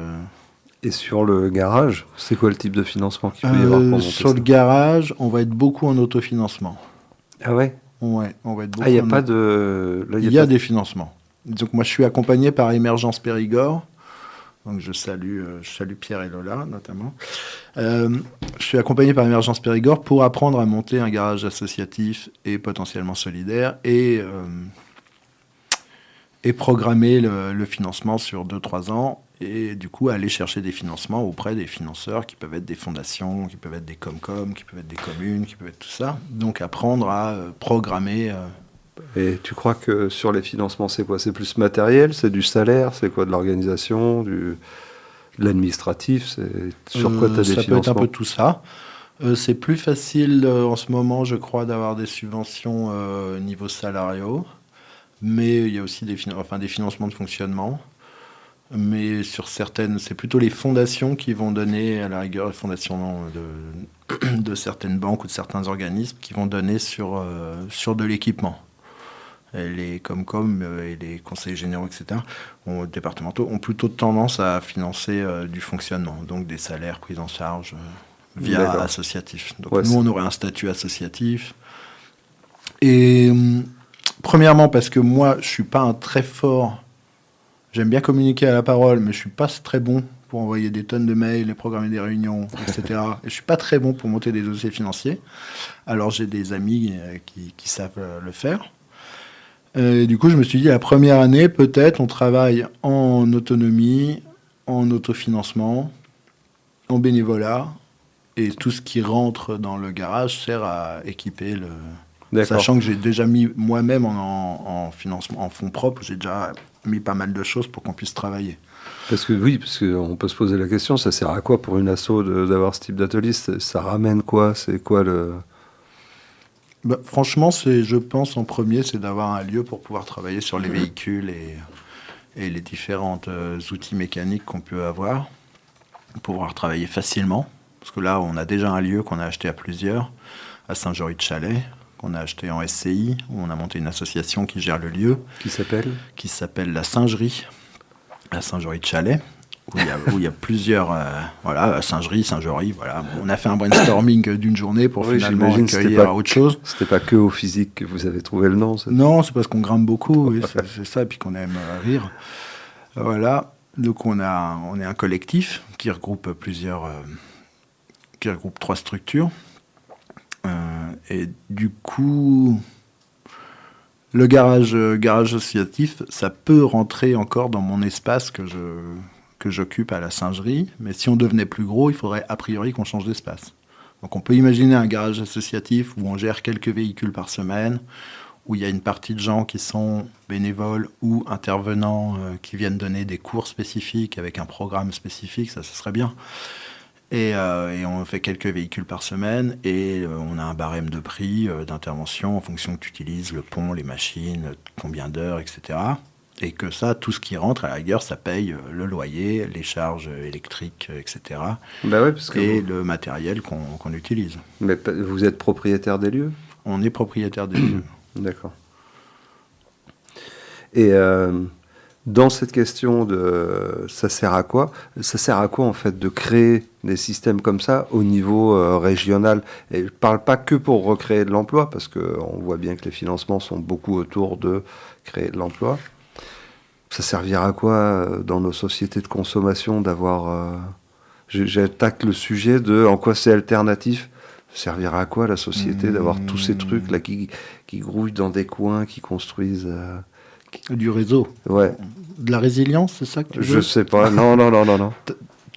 Et sur le garage, c'est quoi le type de financement qu'il peut y avoir pour monter Sur le garage, on va être beaucoup en autofinancement. Ah ouais ? Ouais, on va être beaucoup. Il n'y a pas de... Il y a des financements. Donc, moi, je suis accompagné par Émergence Périgord. Donc, je salue Pierre et Lola, notamment. Je suis accompagné par Émergence Périgord pour apprendre à monter un garage associatif et potentiellement solidaire et programmer le financement sur 2-3 ans et du coup aller chercher des financements auprès des financeurs qui peuvent être des fondations, qui peuvent être des Comcom, qui peuvent être des communes, qui peuvent être tout ça. Donc, apprendre à programmer... Et tu crois que sur les financements, c'est quoi ? C'est plus matériel ? C'est du salaire ? C'est quoi ? De l'organisation ? De l'administratif ? Sur quoi tu as des financements ? Ça peut être un peu tout ça. C'est plus facile en ce moment, je crois, d'avoir des subventions niveau salariaux. Mais il y a aussi des financements de fonctionnement. Mais sur certaines, c'est plutôt les fondations qui vont donner, à la rigueur, les fondations de certaines banques ou de certains organismes qui vont donner sur de l'équipement. Les Comcom et les conseillers généraux, etc., départementaux, ont plutôt tendance à financer du fonctionnement, donc des salaires pris en charge via associatif. Donc nous, on aurait un statut associatif. Et premièrement, parce que moi, je ne suis pas un très fort... J'aime bien communiquer à la parole, mais je ne suis pas très bon pour envoyer des tonnes de mails et programmer des réunions, etc. Et je ne suis pas très bon pour monter des dossiers financiers. Alors, j'ai des amis qui savent le faire. Du coup, je me suis dit, la première année, peut-être, on travaille en autonomie, en autofinancement, en bénévolat, et tout ce qui rentre dans le garage sert à équiper le... D'accord. Sachant que j'ai déjà mis moi-même en financement, en fonds propres, j'ai déjà mis pas mal de choses pour qu'on puisse travailler. Parce qu'on peut se poser la question, ça sert à quoi pour une asso d'avoir ce type d'atelier ? Ça ramène quoi ? C'est quoi le... Franchement, je pense en premier, c'est d'avoir un lieu pour pouvoir travailler sur les véhicules et les différents outils mécaniques qu'on peut avoir, pour pouvoir travailler facilement. Parce que là, on a déjà un lieu qu'on a acheté à plusieurs, à Saint-Jory-de-Chalais, qu'on a acheté en SCI, où on a monté une association qui gère le lieu. Qui s'appelle ? Qui s'appelle la Singerie, à Saint-Jory-de-Chalais. où il y a plusieurs, singeries, singeries, voilà. Bon, on a fait un brainstorming d'une journée pour finalement accueillir autre chose. C'était pas que au physique que vous avez trouvé le nom. Non, c'est parce qu'on grimpe beaucoup, oui, c'est ça, et puis qu'on aime rire. Voilà. Donc on est un collectif qui regroupe qui regroupe 3 structures. Et du coup, le garage associatif, ça peut rentrer encore dans mon espace que j'occupe à la singerie. Mais si on devenait plus gros, il faudrait a priori qu'on change d'espace. Donc on peut imaginer un garage associatif où on gère quelques véhicules par semaine, où il y a une partie de gens qui sont bénévoles ou intervenants qui viennent donner des cours spécifiques avec un programme spécifique, ça serait bien. Et on fait quelques véhicules par semaine et on a un barème de prix d'intervention en fonction que tu utilises le pont, les machines, combien d'heures, etc. Et que ça, tout ce qui rentre, à la rigueur, ça paye le loyer, les charges électriques, etc. Bah ouais, parce que et le matériel qu'on utilise. Mais vous êtes propriétaire des lieux ? On est propriétaire des lieux. D'accord. Et dans cette question de ça sert à quoi en fait de créer des systèmes comme ça au niveau régional? Et je ne parle pas que pour recréer de l'emploi, parce qu'on voit bien que les financements sont beaucoup autour de créer de l'emploi. Ça servira à quoi dans nos sociétés de consommation d'avoir... J'attaque le sujet de en quoi c'est alternatif. Ça servira à quoi la société d'avoir tous ces trucs là qui grouillent dans des coins, qui construisent... Du réseau. Ouais. De la résilience, c'est ça que tu veux? Je sais pas. Non.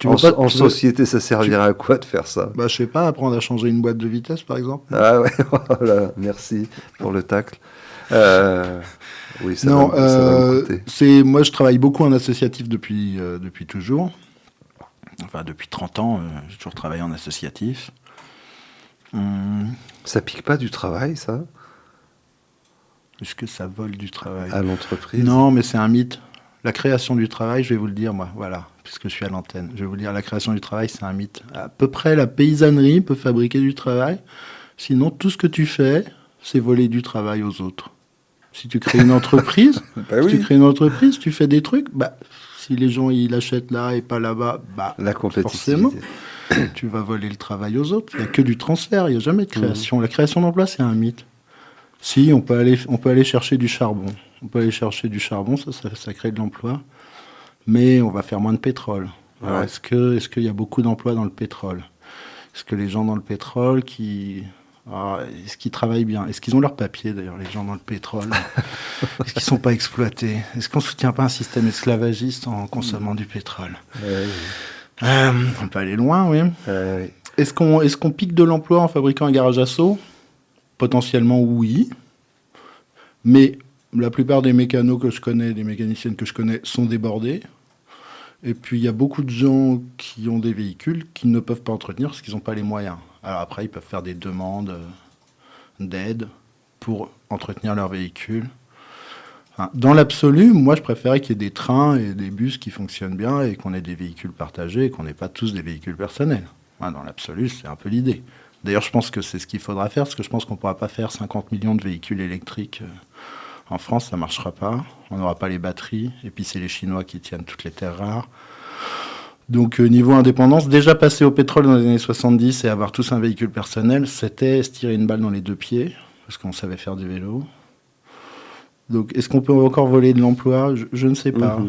En société, ça servira à quoi de faire ça? Je sais pas, apprendre à changer une boîte de vitesse, par exemple. Ah ouais, voilà, merci pour le tacle. Oui, ça va me coûter. Moi, je travaille beaucoup en associatif depuis toujours. Enfin, depuis 30 ans, j'ai toujours travaillé en associatif. Ça pique pas du travail, ça? Est-ce que ça vole du travail? À l'entreprise? Non, mais c'est un mythe. La création du travail, je vais vous le dire, moi, voilà, puisque je suis à l'antenne. Je vais vous le dire, la création du travail, c'est un mythe. À peu près, la paysannerie peut fabriquer du travail. Sinon, tout ce que tu fais, c'est voler du travail aux autres. Si tu crées une entreprise, tu fais des trucs, si les gens ils l'achètent là et pas là-bas, la compétitivité. Forcément, tu vas voler le travail aux autres. Il n'y a que du transfert, il n'y a jamais de création. La création d'emploi, c'est un mythe. Si, on peut aller chercher du charbon. Ça crée de l'emploi. Mais on va faire moins de pétrole. Ouais. Alors, est-ce qu'il y a beaucoup d'emplois dans le pétrole? Est-ce que les gens dans le pétrole est-ce qu'ils travaillent bien? Est-ce qu'ils ont leur papier, d'ailleurs, les gens dans le pétrole? Est-ce qu'ils ne sont pas exploités? Est-ce qu'on ne soutient pas un système esclavagiste en consommant du pétrole? On peut aller loin, oui. Est-ce qu'on pique de l'emploi en fabriquant un garage à seau? Potentiellement, oui. Mais la plupart des mécanos que je connais, des mécaniciennes que je connais, sont débordés. Et puis, il y a beaucoup de gens qui ont des véhicules qui ne peuvent pas entretenir parce qu'ils n'ont pas les moyens. Alors après, ils peuvent faire des demandes d'aide pour entretenir leur véhicule. Enfin, dans l'absolu, moi, je préférais qu'il y ait des trains et des bus qui fonctionnent bien et qu'on ait des véhicules partagés et qu'on n'ait pas tous des véhicules personnels. Dans l'absolu, c'est un peu l'idée. D'ailleurs, je pense que c'est ce qu'il faudra faire, parce que je pense qu'on ne pourra pas faire 50 millions de véhicules électriques. En France, ça ne marchera pas. On n'aura pas les batteries. Et puis, c'est les Chinois qui tiennent toutes les terres rares. Donc, niveau indépendance, déjà passer au pétrole dans les années 70 et avoir tous un véhicule personnel, c'était se tirer une balle dans les 2 pieds, parce qu'on savait faire du vélo. Donc, est-ce qu'on peut encore voler de l'emploi? Je ne sais pas.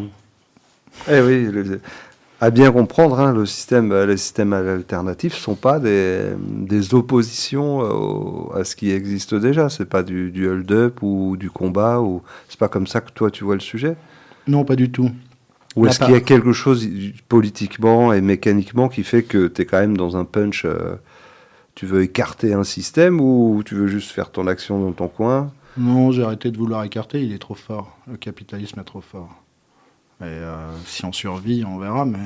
Eh oui, à bien comprendre, les systèmes alternatifs ne sont pas des oppositions à ce qui existe déjà. Ce n'est pas du hold-up ou du combat. Ce n'est pas comme ça que toi, tu vois le sujet? Non, pas du tout. Ou est-ce qu'il y a quelque chose politiquement et mécaniquement qui fait que tu es quand même dans un punch, tu veux écarter un système ou tu veux juste faire ton action dans ton coin? Non, j'ai arrêté de vouloir écarter, il est trop fort. Le capitalisme est trop fort. Et si on survit, on verra, mais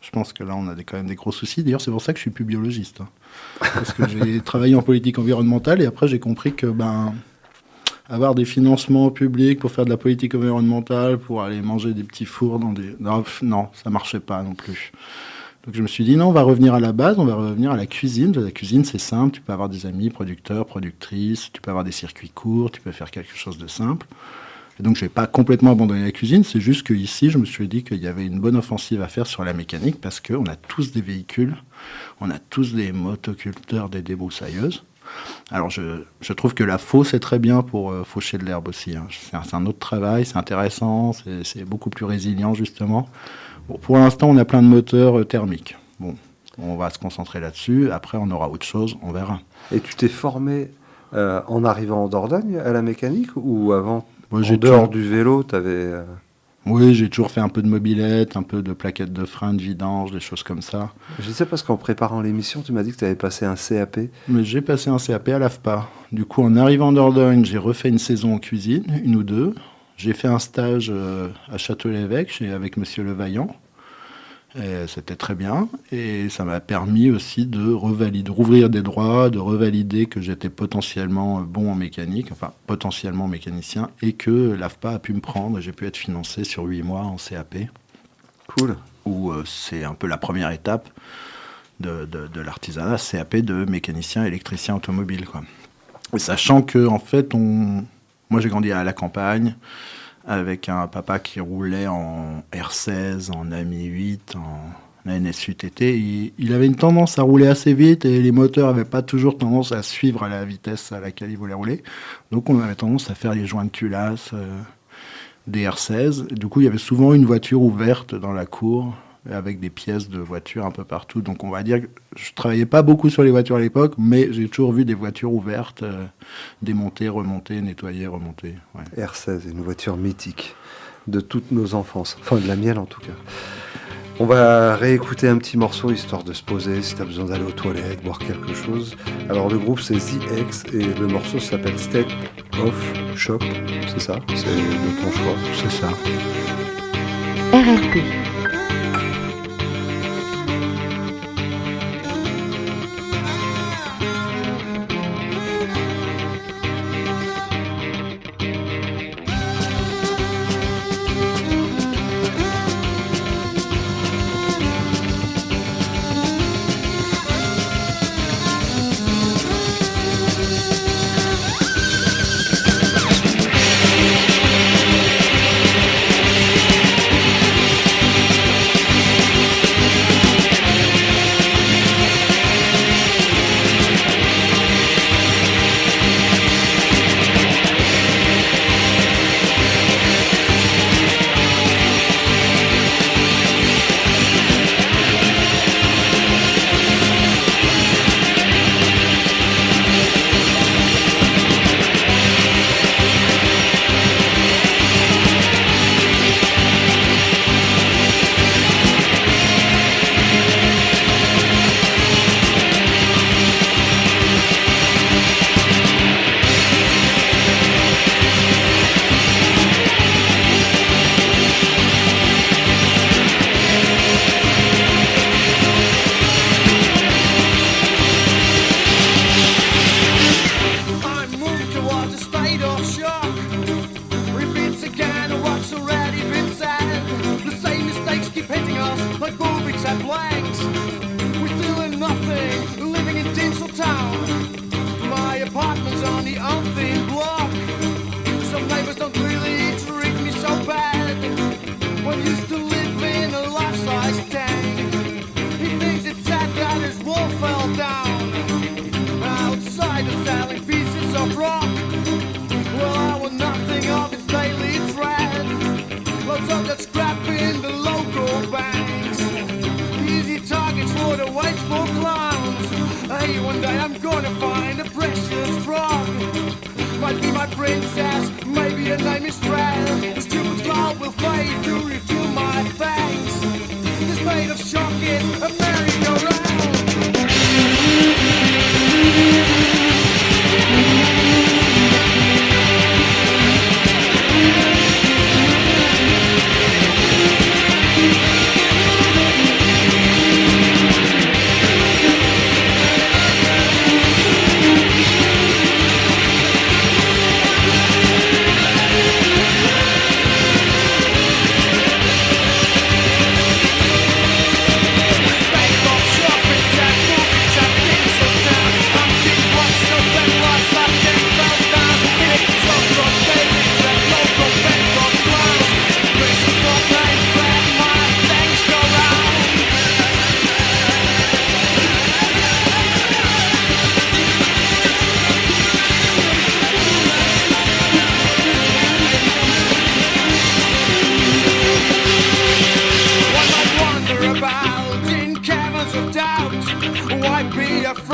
je pense que là, on a quand même des gros soucis. D'ailleurs, c'est pour ça que je suis plus biologiste. Parce que j'ai travaillé en politique environnementale et après, j'ai compris que avoir des financements publics pour faire de la politique environnementale, pour aller manger des petits fours dans des... Non, ça marchait pas non plus. Donc je me suis dit, non, on va revenir à la base, on va revenir à la cuisine. La cuisine, c'est simple, tu peux avoir des amis producteurs, productrices, tu peux avoir des circuits courts, tu peux faire quelque chose de simple. Et donc, je n'ai pas complètement abandonné la cuisine. C'est juste qu'ici, je me suis dit qu'il y avait une bonne offensive à faire sur la mécanique parce qu'on a tous des véhicules, on a tous des motoculteurs, des débroussailleuses. Alors, je trouve que la fauche est très bien pour faucher de l'herbe aussi. Hein. C'est un autre travail, c'est intéressant, c'est beaucoup plus résilient, justement. Bon, pour l'instant, on a plein de moteurs thermiques. Bon, on va se concentrer là-dessus. Après, on aura autre chose, on verra. Et tu t'es formé en arrivant en Dordogne à la mécanique ou avant, Moi, en dehors du vélo, tu avais... Oui, j'ai toujours fait un peu de mobilette, un peu de plaquettes de frein, de vidange, des choses comme ça. Je sais parce qu'en préparant l'émission, tu m'as dit que tu avais passé un CAP. Mais j'ai passé un CAP à l'AFPA. Du coup, en arrivant en Dordogne, j'ai refait une saison en cuisine, une ou deux. J'ai fait un stage à Château-l'Évêque avec Monsieur Levaillant. Et c'était très bien. Et ça m'a permis aussi de rouvrir des droits, de revalider que j'étais potentiellement bon en mécanique, enfin potentiellement mécanicien, et que l'AFPA a pu me prendre. J'ai pu être financé sur 8 mois en CAP. Cool. Où c'est un peu la première étape de l'artisanat, CAP de mécanicien électricien automobile, quoi. Et sachant que, en fait, moi j'ai grandi à la campagne, avec un papa qui roulait en R16, en AMI 8, en NSU TT. Il avait une tendance à rouler assez vite et les moteurs n'avaient pas toujours tendance à suivre à la vitesse à laquelle il voulait rouler. Donc on avait tendance à faire les joints de culasse des R16. Et du coup, il y avait souvent une voiture ouverte dans la cour avec des pièces de voitures un peu partout. Donc on va dire que je ne travaillais pas beaucoup sur les voitures à l'époque, mais j'ai toujours vu des voitures ouvertes, démontées, remontées, nettoyées, remontées. Ouais. R16, une voiture mythique de toutes nos enfances, enfin de la mienne en tout cas. On va réécouter un petit morceau histoire de se poser si tu as besoin d'aller aux toilettes, boire quelque chose. Alors le groupe c'est The X et le morceau s'appelle State of Shock, c'est ça? C'est de ton choix? C'est ça. RLP. Shock.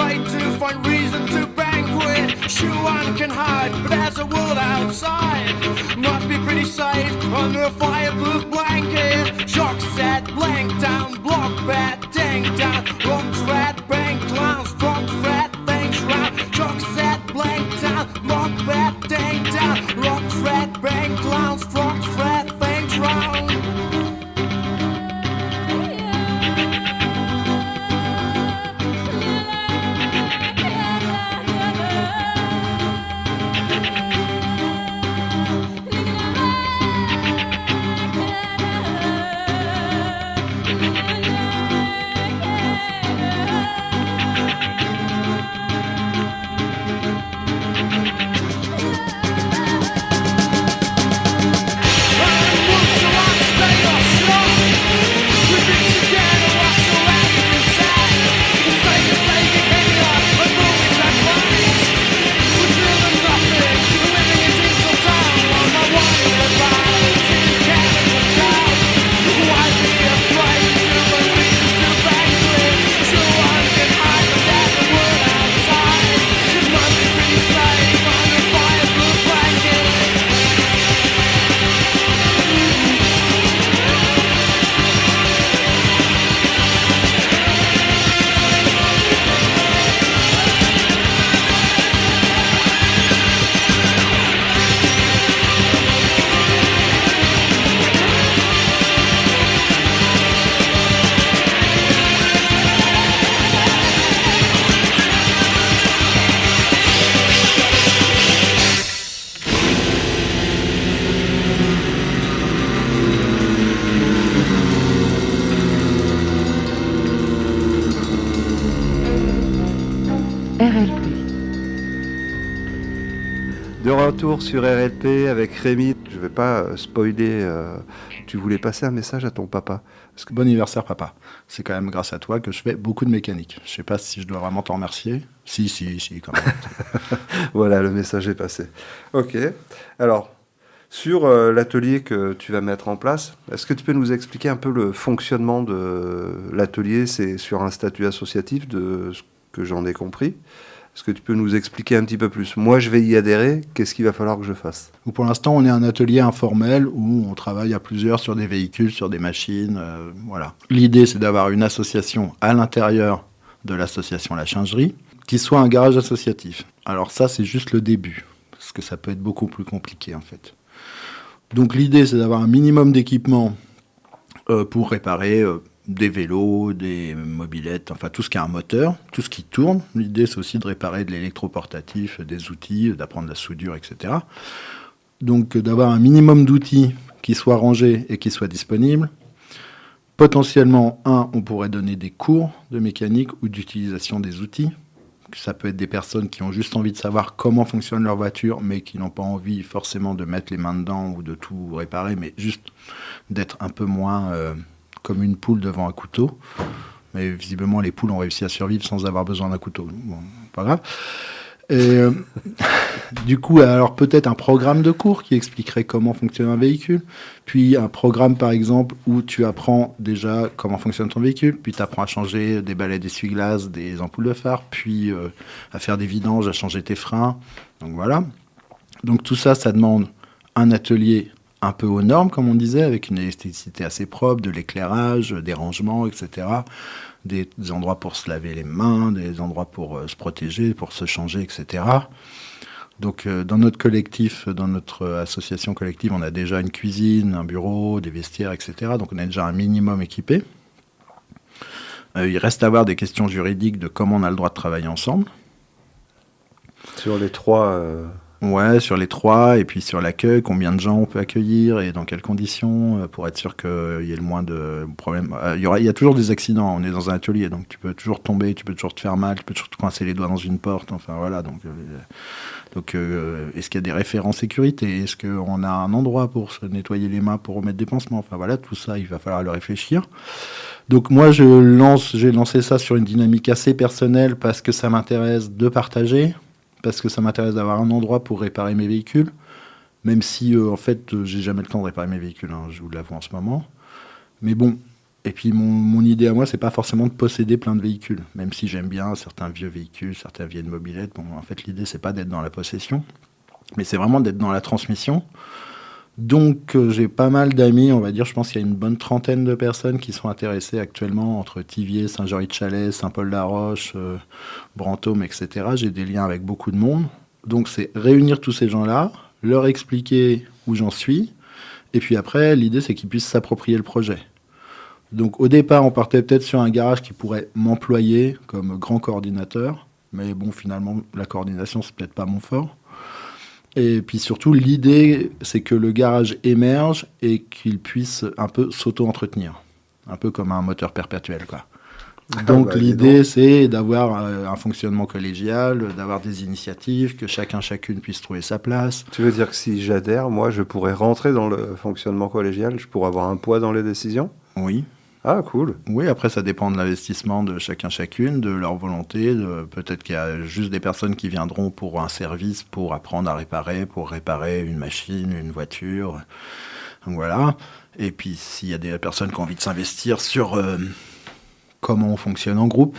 afraid to find reason to banquet. Sure, one can hide, but there's a world outside. Must be pretty safe under a fireproof blanket. Shock set, blank down, block bed, dang down. Rock thread, bank clowns, rock thread, things round. Shock set, blank down, block bed, dang down. Rock thread, bank clowns, rock thread, things round. De retour sur RLP avec Rémi. Je ne vais pas spoiler. Tu voulais passer un message à ton papa. Parce que bon anniversaire, papa. C'est quand même grâce à toi que je fais beaucoup de mécanique. Je ne sais pas si je dois vraiment t'en remercier. Si, quand même. Voilà, le message est passé. Ok. Alors, sur l'atelier que tu vas mettre en place, est-ce que tu peux nous expliquer un peu le fonctionnement de l'atelier? C'est sur un statut associatif, de ce que j'en ai compris. Est-ce que tu peux nous expliquer un petit peu plus? Moi, je vais y adhérer. Qu'est-ce qu'il va falloir que je fasse? Pour l'instant, on est un atelier informel où on travaille à plusieurs sur des véhicules, sur des machines. Voilà. L'idée, c'est d'avoir une association à l'intérieur de l'association La Chingerie qui soit un garage associatif. Alors ça, c'est juste le début, parce que ça peut être beaucoup plus compliqué, en fait. Donc l'idée, c'est d'avoir un minimum d'équipement pour réparer des vélos, des mobylettes, enfin tout ce qui a un moteur, tout ce qui tourne. L'idée, c'est aussi de réparer de l'électroportatif, des outils, d'apprendre la soudure, etc. Donc d'avoir un minimum d'outils qui soient rangés et qui soient disponibles. Potentiellement, on pourrait donner des cours de mécanique ou d'utilisation des outils. Ça peut être des personnes qui ont juste envie de savoir comment fonctionne leur voiture, mais qui n'ont pas envie forcément de mettre les mains dedans ou de tout réparer, mais juste d'être un peu moins comme une poule devant un couteau. Mais visiblement, les poules ont réussi à survivre sans avoir besoin d'un couteau. Bon, pas grave. Et du coup, alors peut-être un programme de cours qui expliquerait comment fonctionne un véhicule, puis un programme par exemple où tu apprends déjà comment fonctionne ton véhicule, puis tu apprends à changer des balais d'essuie-glace, des ampoules de phare, puis à faire des vidanges, à changer tes freins. Donc voilà. Donc tout ça, ça demande un atelier un peu aux normes, comme on disait, avec une électricité assez propre, de l'éclairage, des rangements, etc., des endroits pour se laver les mains, des endroits pour se protéger, pour se changer, etc. Donc dans notre collectif, dans notre association collective, on a déjà une cuisine, un bureau, des vestiaires, etc. Donc on est déjà un minimum équipé. Il reste à avoir des questions juridiques de comment on a le droit de travailler ensemble. Sur les trois... Ouais, sur les trois, et puis sur l'accueil, combien de gens on peut accueillir et dans quelles conditions, pour être sûr qu'il y ait le moins de problèmes. Il y a toujours des accidents, on est dans un atelier, donc tu peux toujours tomber, tu peux toujours te faire mal, tu peux toujours te coincer les doigts dans une porte, enfin voilà. Donc est-ce qu'il y a des référents sécurité? Est-ce qu'on a un endroit pour se nettoyer les mains, pour remettre des pansements? Enfin voilà, tout ça, il va falloir le réfléchir. Donc moi, j'ai lancé ça sur une dynamique assez personnelle parce que ça m'intéresse de partager, parce que ça m'intéresse d'avoir un endroit pour réparer mes véhicules, même si, en fait, j'ai jamais le temps de réparer mes véhicules, hein, je vous l'avoue en ce moment. Mais bon, Et puis mon idée à moi, c'est pas forcément de posséder plein de véhicules, même si j'aime bien certains vieux véhicules, certaines vieilles mobylettes. Bon, en fait, l'idée, c'est pas d'être dans la possession, mais c'est vraiment d'être dans la transmission. Donc, j'ai pas mal d'amis, on va dire, je pense qu'il y a une bonne trentaine de personnes qui sont intéressées actuellement entre Thiviers, Saint-Jean-de-Chalais, Saint-Paul-la-Roche, Brantôme, etc. J'ai des liens avec beaucoup de monde. Donc, c'est réunir tous ces gens-là, leur expliquer où j'en suis, et puis après, l'idée, c'est qu'ils puissent s'approprier le projet. Donc, au départ, on partait peut-être sur un garage qui pourrait m'employer comme grand coordinateur, mais bon, finalement, la coordination, c'est peut-être pas mon fort. Et puis surtout, l'idée, c'est que le garage émerge et qu'il puisse un peu s'auto-entretenir. Un peu comme un moteur perpétuel, quoi. Donc l'idée, c'est d'avoir un fonctionnement collégial, d'avoir des initiatives, que chacune puisse trouver sa place. Tu veux dire que si j'adhère, moi, je pourrais rentrer dans le fonctionnement collégial, je pourrais avoir un poids dans les décisions ? Oui. Ah, cool. Oui, après, ça dépend de l'investissement de chacune, de leur volonté. Peut-être qu'il y a juste des personnes qui viendront pour un service, pour apprendre à réparer, pour réparer une machine, une voiture. Donc voilà. Et puis, s'il y a des personnes qui ont envie de s'investir sur comment on fonctionne en groupe,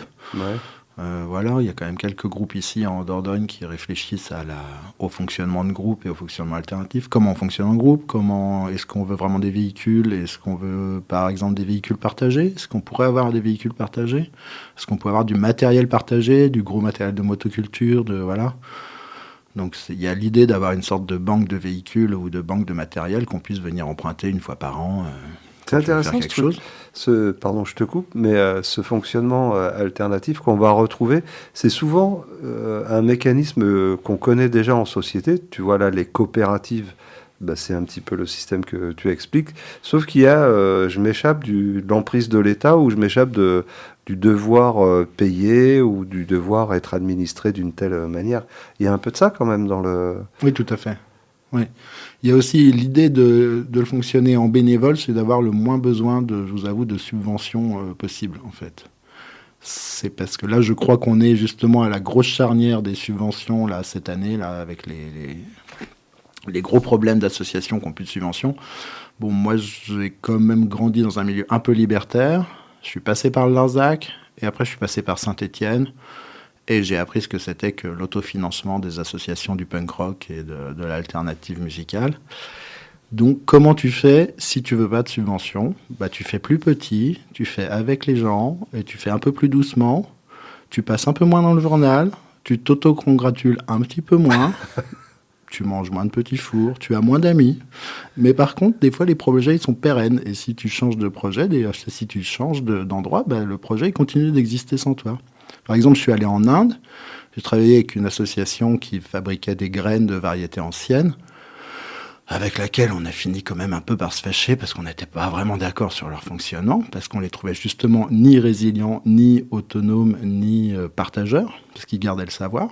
voilà, il y a quand même quelques groupes ici en Dordogne qui réfléchissent au fonctionnement de groupe et au fonctionnement alternatif. Comment on fonctionne en groupe ? Comment est-ce qu'on veut vraiment des véhicules ? Est-ce qu'on veut, par exemple, des véhicules partagés ? Est-ce qu'on pourrait avoir des véhicules partagés ? Est-ce qu'on pourrait avoir du matériel partagé, du gros matériel de motoculture, voilà. Donc il y a l'idée d'avoir une sorte de banque de véhicules ou de banque de matériel qu'on puisse venir emprunter une fois par an. C'est intéressant pardon, je te coupe, mais ce fonctionnement alternatif qu'on va retrouver, c'est souvent un mécanisme qu'on connaît déjà en société. Tu vois là, les coopératives, c'est un petit peu le système que tu expliques. Sauf qu'il y a, je m'échappe de l'emprise de l'État ou je m'échappe du devoir payer ou du devoir être administré d'une telle manière. Il y a un peu de ça quand même dans le... Oui, tout à fait. Oui. Il y a aussi l'idée de le fonctionner en bénévole, c'est d'avoir le moins besoin, je vous avoue, de subventions possibles, en fait. C'est parce que là, je crois qu'on est justement à la grosse charnière des subventions, là, cette année, là, avec les gros problèmes d'associations qui n'ont plus de subventions. Bon, moi, j'ai quand même grandi dans un milieu un peu libertaire. Je suis passé par le Larzac, et après, je suis passé par Saint-Étienne. Et j'ai appris ce que c'était que l'autofinancement des associations du punk rock et de l'alternative musicale. Donc, comment tu fais si tu veux pas de subvention ? Tu fais plus petit, tu fais avec les gens, et tu fais un peu plus doucement. Tu passes un peu moins dans le journal, tu t'auto-congratules un petit peu moins, tu manges moins de petits fours, tu as moins d'amis. Mais par contre, des fois, les projets, ils sont pérennes. Et si tu changes de projet, si tu changes d'endroit, le projet, il continue d'exister sans toi. Par exemple, je suis allé en Inde, j'ai travaillé avec une association qui fabriquait des graines de variétés anciennes, avec laquelle on a fini quand même un peu par se fâcher parce qu'on n'était pas vraiment d'accord sur leur fonctionnement, parce qu'on les trouvait justement ni résilients, ni autonomes, ni partageurs, parce qu'ils gardaient le savoir,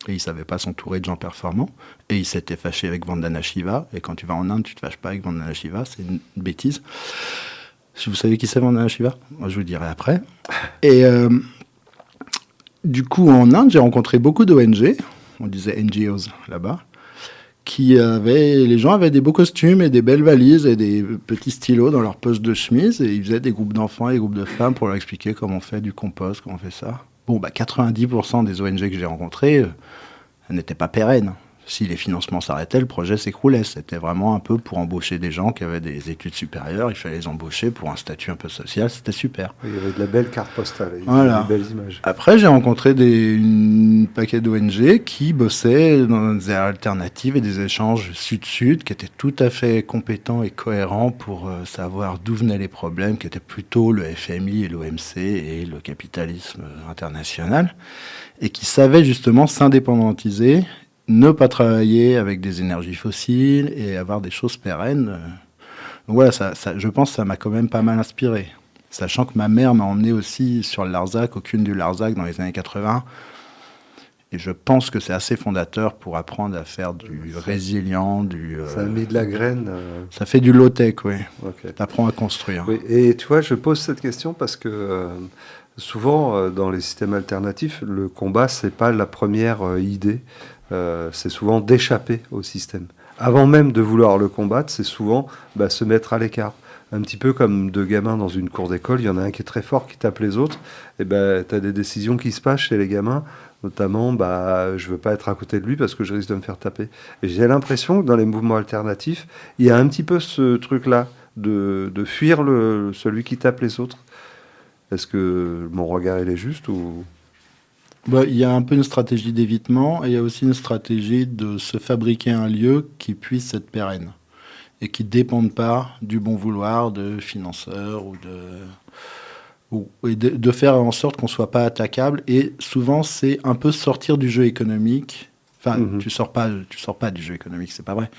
et ils ne savaient pas s'entourer de gens performants, et ils s'étaient fâchés avec Vandana Shiva, et quand tu vas en Inde, tu ne te fâches pas avec Vandana Shiva, c'est une bêtise. Si vous savez qui c'est Vandana Shiva ? Moi, je vous dirai après. Et... du coup, en Inde, j'ai rencontré beaucoup d'ONG, on disait NGOs là-bas, les gens avaient des beaux costumes et des belles valises et des petits stylos dans leur poche de chemise et ils faisaient des groupes d'enfants et des groupes de femmes pour leur expliquer comment on fait du compost, comment on fait ça. Bon, 90% des ONG que j'ai rencontrées, elles n'étaient pas pérennes. Si les financements s'arrêtaient, le projet s'écroulait. C'était vraiment un peu pour embaucher des gens qui avaient des études supérieures. Il fallait les embaucher pour un statut un peu social. C'était super. Il y avait de la belle carte postale, voilà. Des belles images. Après, j'ai rencontré un paquet d'ONG qui bossaient dans des alternatives et des échanges sud-sud qui étaient tout à fait compétents et cohérents pour savoir d'où venaient les problèmes, qui étaient plutôt le FMI et l'OMC et le capitalisme international, et qui savaient justement s'indépendantiser, ne pas travailler avec des énergies fossiles et avoir des choses pérennes. Donc voilà, je pense que ça m'a quand même pas mal inspiré. Sachant que ma mère m'a emmené aussi sur le Larzac, au Cune du Larzac dans les années 80. Et je pense que c'est assez fondateur pour apprendre à faire du résilient, Ça a mis de la graine. Ça fait du low-tech, oui. Okay. T'apprends à construire. Oui, et tu vois, je pose cette question parce que souvent, dans les systèmes alternatifs, le combat, c'est pas la première idée. C'est souvent d'échapper au système. Avant même de vouloir le combattre, c'est souvent se mettre à l'écart. Un petit peu comme deux gamins dans une cour d'école, il y en a un qui est très fort, qui tape les autres, et ben tu as des décisions qui se passent chez les gamins, notamment je veux pas être à côté de lui parce que je risque de me faire taper. Et j'ai l'impression que dans les mouvements alternatifs, il y a un petit peu ce truc-là, de fuir celui qui tape les autres. Est-ce que mon regard il est juste ou... Il y a un peu une stratégie d'évitement et il y a aussi une stratégie de se fabriquer un lieu qui puisse être pérenne et qui ne dépende pas du bon vouloir de financeurs et de faire en sorte qu'on ne soit pas attaquable. Et souvent, c'est un peu sortir du jeu économique. Enfin, tu sors pas du jeu économique, c'est pas vrai.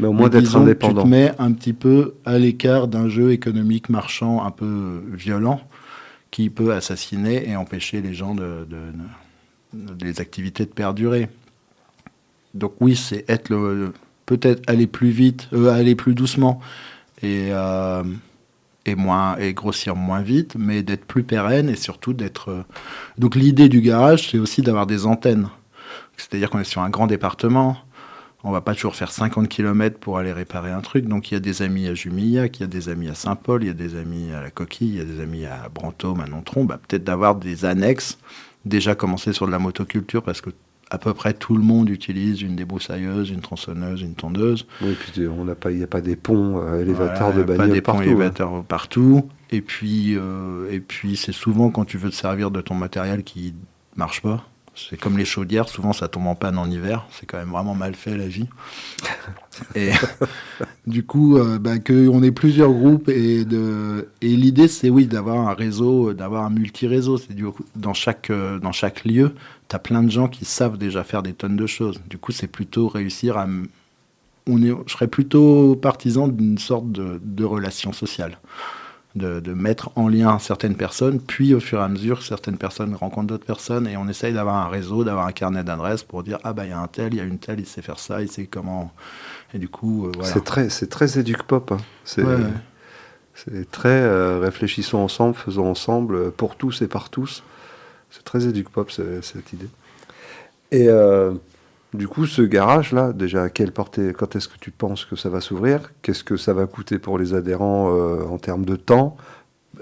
Mais au moins d'être disons indépendant. Tu te mets un petit peu à l'écart d'un jeu économique marchand un peu violent qui peut assassiner et empêcher les gens des activités de perdurer. Donc oui, c'est être peut-être aller plus vite, aller plus doucement et grossir moins vite, mais d'être plus pérenne et surtout d'être... Donc l'idée du garage, c'est aussi d'avoir des antennes. C'est-à-dire qu'on est sur un grand département, on va pas toujours faire 50 km pour aller réparer un truc. Donc il y a des amis à Jumillac, il y a des amis à Saint-Paul, il y a des amis à La Coquille, il y a des amis à Brantôme, à Nontron. Peut-être d'avoir des annexes, déjà commencer sur de la motoculture, parce que à peu près tout le monde utilise une débroussailleuse, une tronçonneuse, une tondeuse. Oui, puis il n'y a pas des ponts élévateurs de pas bagnole des ponts partout. élévateurs partout. Et puis c'est souvent quand tu veux te servir de ton matériel qui marche pas. C'est comme les chaudières, souvent ça tombe en panne en hiver. C'est quand même vraiment mal fait la vie. Et du coup, qu'on ait plusieurs groupes et l'idée c'est d'avoir un réseau, d'avoir un multi-réseau. C'est dans chaque lieu, tu as plein de gens qui savent déjà faire des tonnes de choses. Du coup, c'est plutôt réussir à... Je serais plutôt partisan d'une sorte de relation sociale. De mettre en lien certaines personnes, puis au fur et à mesure, certaines personnes rencontrent d'autres personnes et on essaye d'avoir un réseau, d'avoir un carnet d'adresses pour dire il y a un tel, il y a une telle, il sait faire ça, il sait comment... Et du coup, voilà. C'est très éduc-pop. Hein. C'est très réfléchissons ensemble, faisons ensemble, pour tous et par tous. C'est très éduc-pop, cette idée. Et du coup, ce garage-là, déjà, à quelle portée, quand est-ce que tu penses que ça va s'ouvrir ? Qu'est-ce que ça va coûter pour les adhérents en termes de temps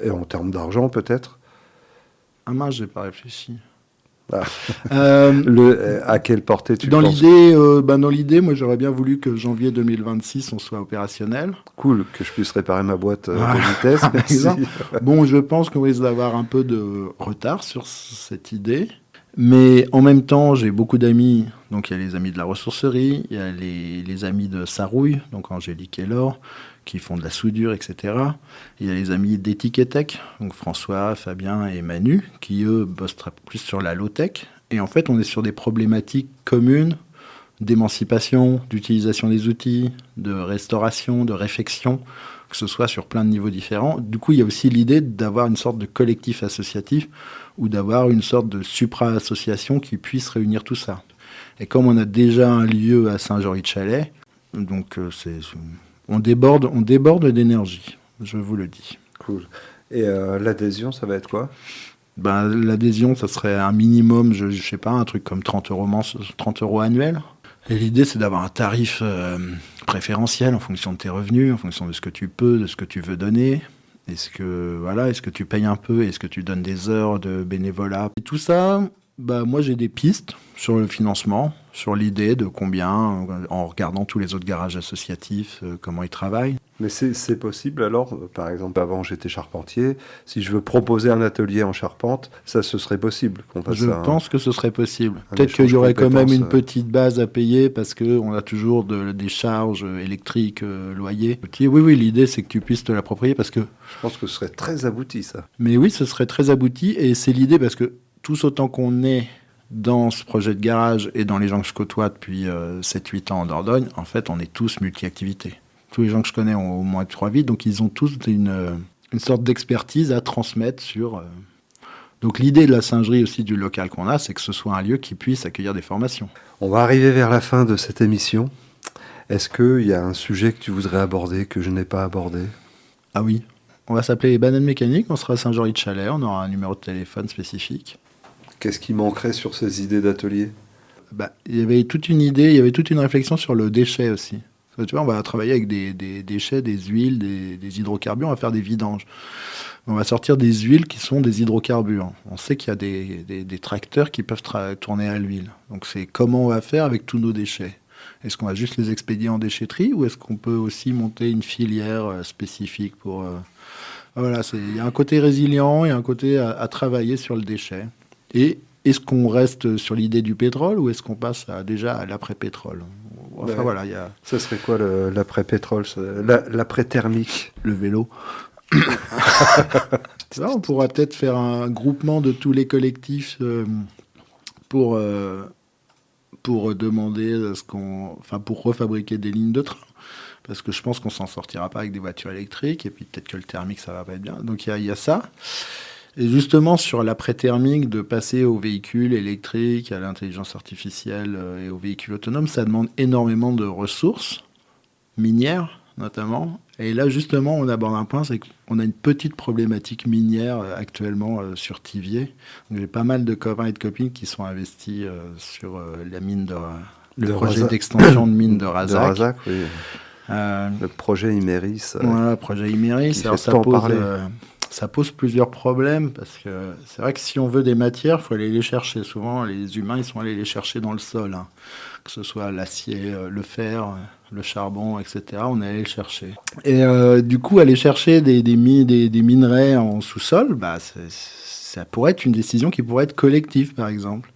et en termes d'argent, peut-être ? Ah mince, j'ai pas réfléchi. À quelle portée tu penses ? Dans l'idée, moi, j'aurais bien voulu que janvier 2026, on soit opérationnel. Cool, que je puisse réparer ma boîte de vitesse. Merci. Bon, je pense qu'on risque d'avoir un peu de retard sur cette idée. Mais en même temps, j'ai beaucoup d'amis. Donc, il y a les amis de la ressourcerie, il y a les amis de Sarouille, donc Angélique et Laure, qui font de la soudure, etc. Il y a les amis d'Etiquetech, donc François, Fabien et Manu, qui, eux, bossent plus sur la low-tech. Et en fait, on est sur des problématiques communes d'émancipation, d'utilisation des outils, de restauration, de réfection, que ce soit sur plein de niveaux différents. Du coup, il y a aussi l'idée d'avoir une sorte de collectif associatif ou d'avoir une sorte de supra-association qui puisse réunir tout ça. Et comme on a déjà un lieu à Saint-Jory-de-Chalais, donc on déborde d'énergie, je vous le dis. Cool. Et l'adhésion, ça va être quoi ? L'adhésion, ça serait un minimum, je sais pas, un truc comme 30 € annuels. Et l'idée, c'est d'avoir un tarif préférentiel en fonction de tes revenus, en fonction de ce que tu peux, de ce que tu veux donner. Est-ce que tu payes un peu ? Est-ce que tu donnes des heures de bénévolat ? Et tout ça, moi, j'ai des pistes sur le financement, sur l'idée de combien, en regardant tous les autres garages associatifs, comment ils travaillent. Mais c'est possible alors, par exemple, avant j'étais charpentier, si je veux proposer un atelier en charpente, ce serait possible qu'on fasse ça. Je pense que ce serait possible. Peut-être qu'il y aurait quand même une petite base à payer parce qu'on a toujours des charges électriques, loyers. Oui, l'idée c'est que tu puisses te l'approprier parce que... Je pense que ce serait très abouti ça. Mais oui, ce serait très abouti et c'est l'idée parce que tous autant qu'on est dans ce projet de garage et dans les gens que je côtoie depuis 7-8 ans en Dordogne, en fait on est tous multi-activités. Tous les gens que je connais ont au moins 3 vies, donc ils ont tous une sorte d'expertise à transmettre sur... Donc l'idée de la singerie aussi du local qu'on a, c'est que ce soit un lieu qui puisse accueillir des formations. On va arriver vers la fin de cette émission. Est-ce qu'il y a un sujet que tu voudrais aborder, que je n'ai pas abordé ? Ah oui, on va s'appeler les Bananes Mécaniques, on sera à Saint-Jory-de-Chalais, on aura un numéro de téléphone spécifique. Qu'est-ce qui manquerait sur ces idées d'atelier ? Il y avait toute une idée, il y avait toute une réflexion sur le déchet aussi. Tu vois, on va travailler avec des déchets, des huiles, des hydrocarbures, on va faire des vidanges. On va sortir des huiles qui sont des hydrocarbures. On sait qu'il y a des tracteurs qui peuvent tourner à l'huile. Donc c'est comment on va faire avec tous nos déchets. Est-ce qu'on va juste les expédier en déchetterie ou est-ce qu'on peut aussi monter une filière spécifique pour... Voilà, il y a un côté résilient et un côté à travailler sur le déchet. Et est-ce qu'on reste sur l'idée du pétrole ou est-ce qu'on passe déjà à l'après-pétrole ? Enfin voilà, il y a... Ça serait quoi l'après-pétrole, l'après-thermique ? Le vélo. Là, on pourra peut-être faire un groupement de tous les collectifs pour demander pour refabriquer des lignes de train. Parce que je pense qu'on s'en sortira pas avec des voitures électriques, et puis peut-être que le thermique, ça va pas être bien. Donc il y a ça. Et justement, sur l'après-thermique, de passer aux véhicules électriques, à l'intelligence artificielle et aux véhicules autonomes, ça demande énormément de ressources, minières notamment. Et là, justement, on aborde un point, c'est qu'on a une petite problématique minière actuellement sur Thiviers. Donc, j'ai pas mal de copains et de copines qui sont investis sur la mine le projet d'extension de mine de Razac. De Razac, oui. Le projet Imeris. Voilà, le projet Imeris. Alors, ça pose plusieurs problèmes, parce que c'est vrai que si on veut des matières, il faut aller les chercher. Souvent, les humains, ils sont allés les chercher dans le sol, hein. Que ce soit l'acier, le fer, le charbon, etc. On est allé le chercher. Et du coup, aller chercher des minerais en sous-sol, ça pourrait être une décision qui pourrait être collective, par exemple.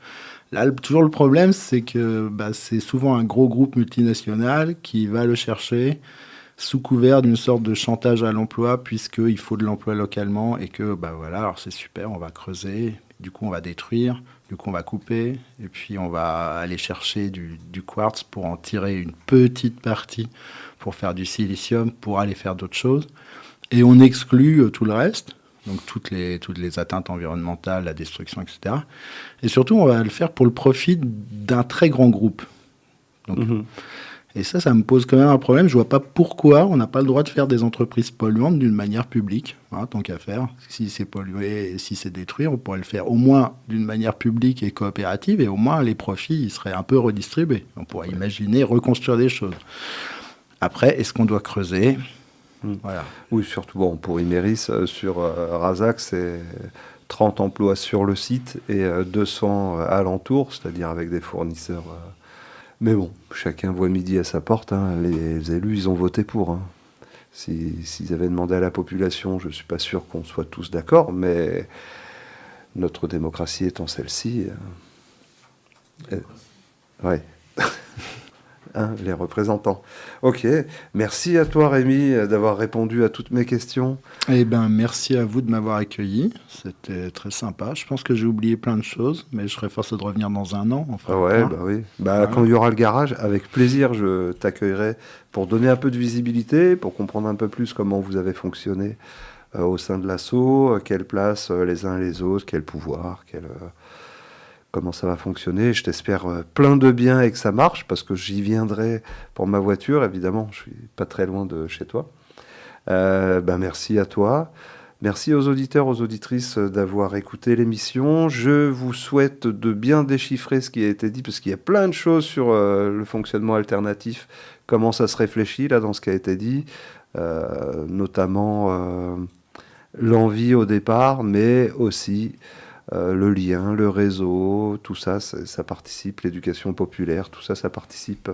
Là, toujours le problème, c'est que c'est souvent un gros groupe multinational qui va le chercher sous couvert d'une sorte de chantage à l'emploi, puisqu'il faut de l'emploi localement et que, voilà, alors c'est super, on va creuser, du coup on va détruire, du coup on va couper, et puis on va aller chercher du quartz pour en tirer une petite partie pour faire du silicium, pour aller faire d'autres choses. Et on exclut tout le reste. Donc toutes les atteintes environnementales, la destruction, etc. Et surtout, on va le faire pour le profit d'un très grand groupe. Donc, et ça me pose quand même un problème. Je ne vois pas pourquoi on n'a pas le droit de faire des entreprises polluantes d'une manière publique, hein, tant qu'à faire. Si c'est pollué et si c'est détruit, on pourrait le faire au moins d'une manière publique et coopérative, et au moins les profits ils seraient un peu redistribués. On pourrait imaginer reconstruire des choses. Après, est-ce qu'on doit creuser ? Voilà. Oui, surtout pour Imeris, sur Razac, c'est 30 emplois sur le site et 200 alentours, c'est-à-dire avec des fournisseurs. Mais bon, chacun voit midi à sa porte, hein. Les élus, ils ont voté pour. Hein. S'ils avaient demandé à la population, je ne suis pas sûr qu'on soit tous d'accord, mais notre démocratie étant celle-ci... ouais. Hein, les représentants. Ok, merci à toi Rémi d'avoir répondu à toutes mes questions. Eh bien, merci à vous de m'avoir accueilli, c'était très sympa. Je pense que j'ai oublié plein de choses, mais je serais forcé de revenir dans un an. Enfin, ouais, oui. Voilà. Quand il y aura le garage, avec plaisir, je t'accueillerai pour donner un peu de visibilité, pour comprendre un peu plus comment vous avez fonctionné au sein de l'assaut, quelle place les uns et les autres, quel pouvoir, comment ça va fonctionner. Je t'espère plein de bien et que ça marche, parce que j'y viendrai pour ma voiture, évidemment. Je suis pas très loin de chez toi. Merci à toi. Merci aux auditeurs, aux auditrices d'avoir écouté l'émission. Je vous souhaite de bien déchiffrer ce qui a été dit, parce qu'il y a plein de choses sur le fonctionnement alternatif, comment ça se réfléchit là dans ce qui a été dit, notamment l'envie au départ, mais aussi... le lien, le réseau, tout ça, ça participe, l'éducation populaire, tout ça, ça participe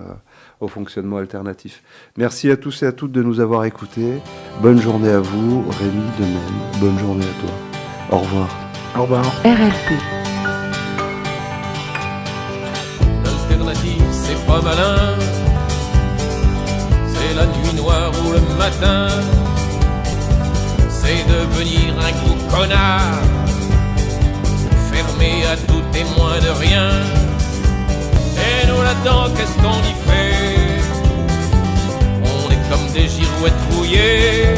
au fonctionnement alternatif. Merci à tous et à toutes de nous avoir écoutés. Bonne journée à vous, Rémi de même. Bonne journée à toi. Au revoir. Au revoir. RLP. L'alternative, c'est pas malin. C'est la nuit noire ou le matin. C'est devenir un gros connard, fermé à tout témoin de rien. Et nous là-dedans, qu'est-ce qu'on y fait? On est comme des girouettes rouillées.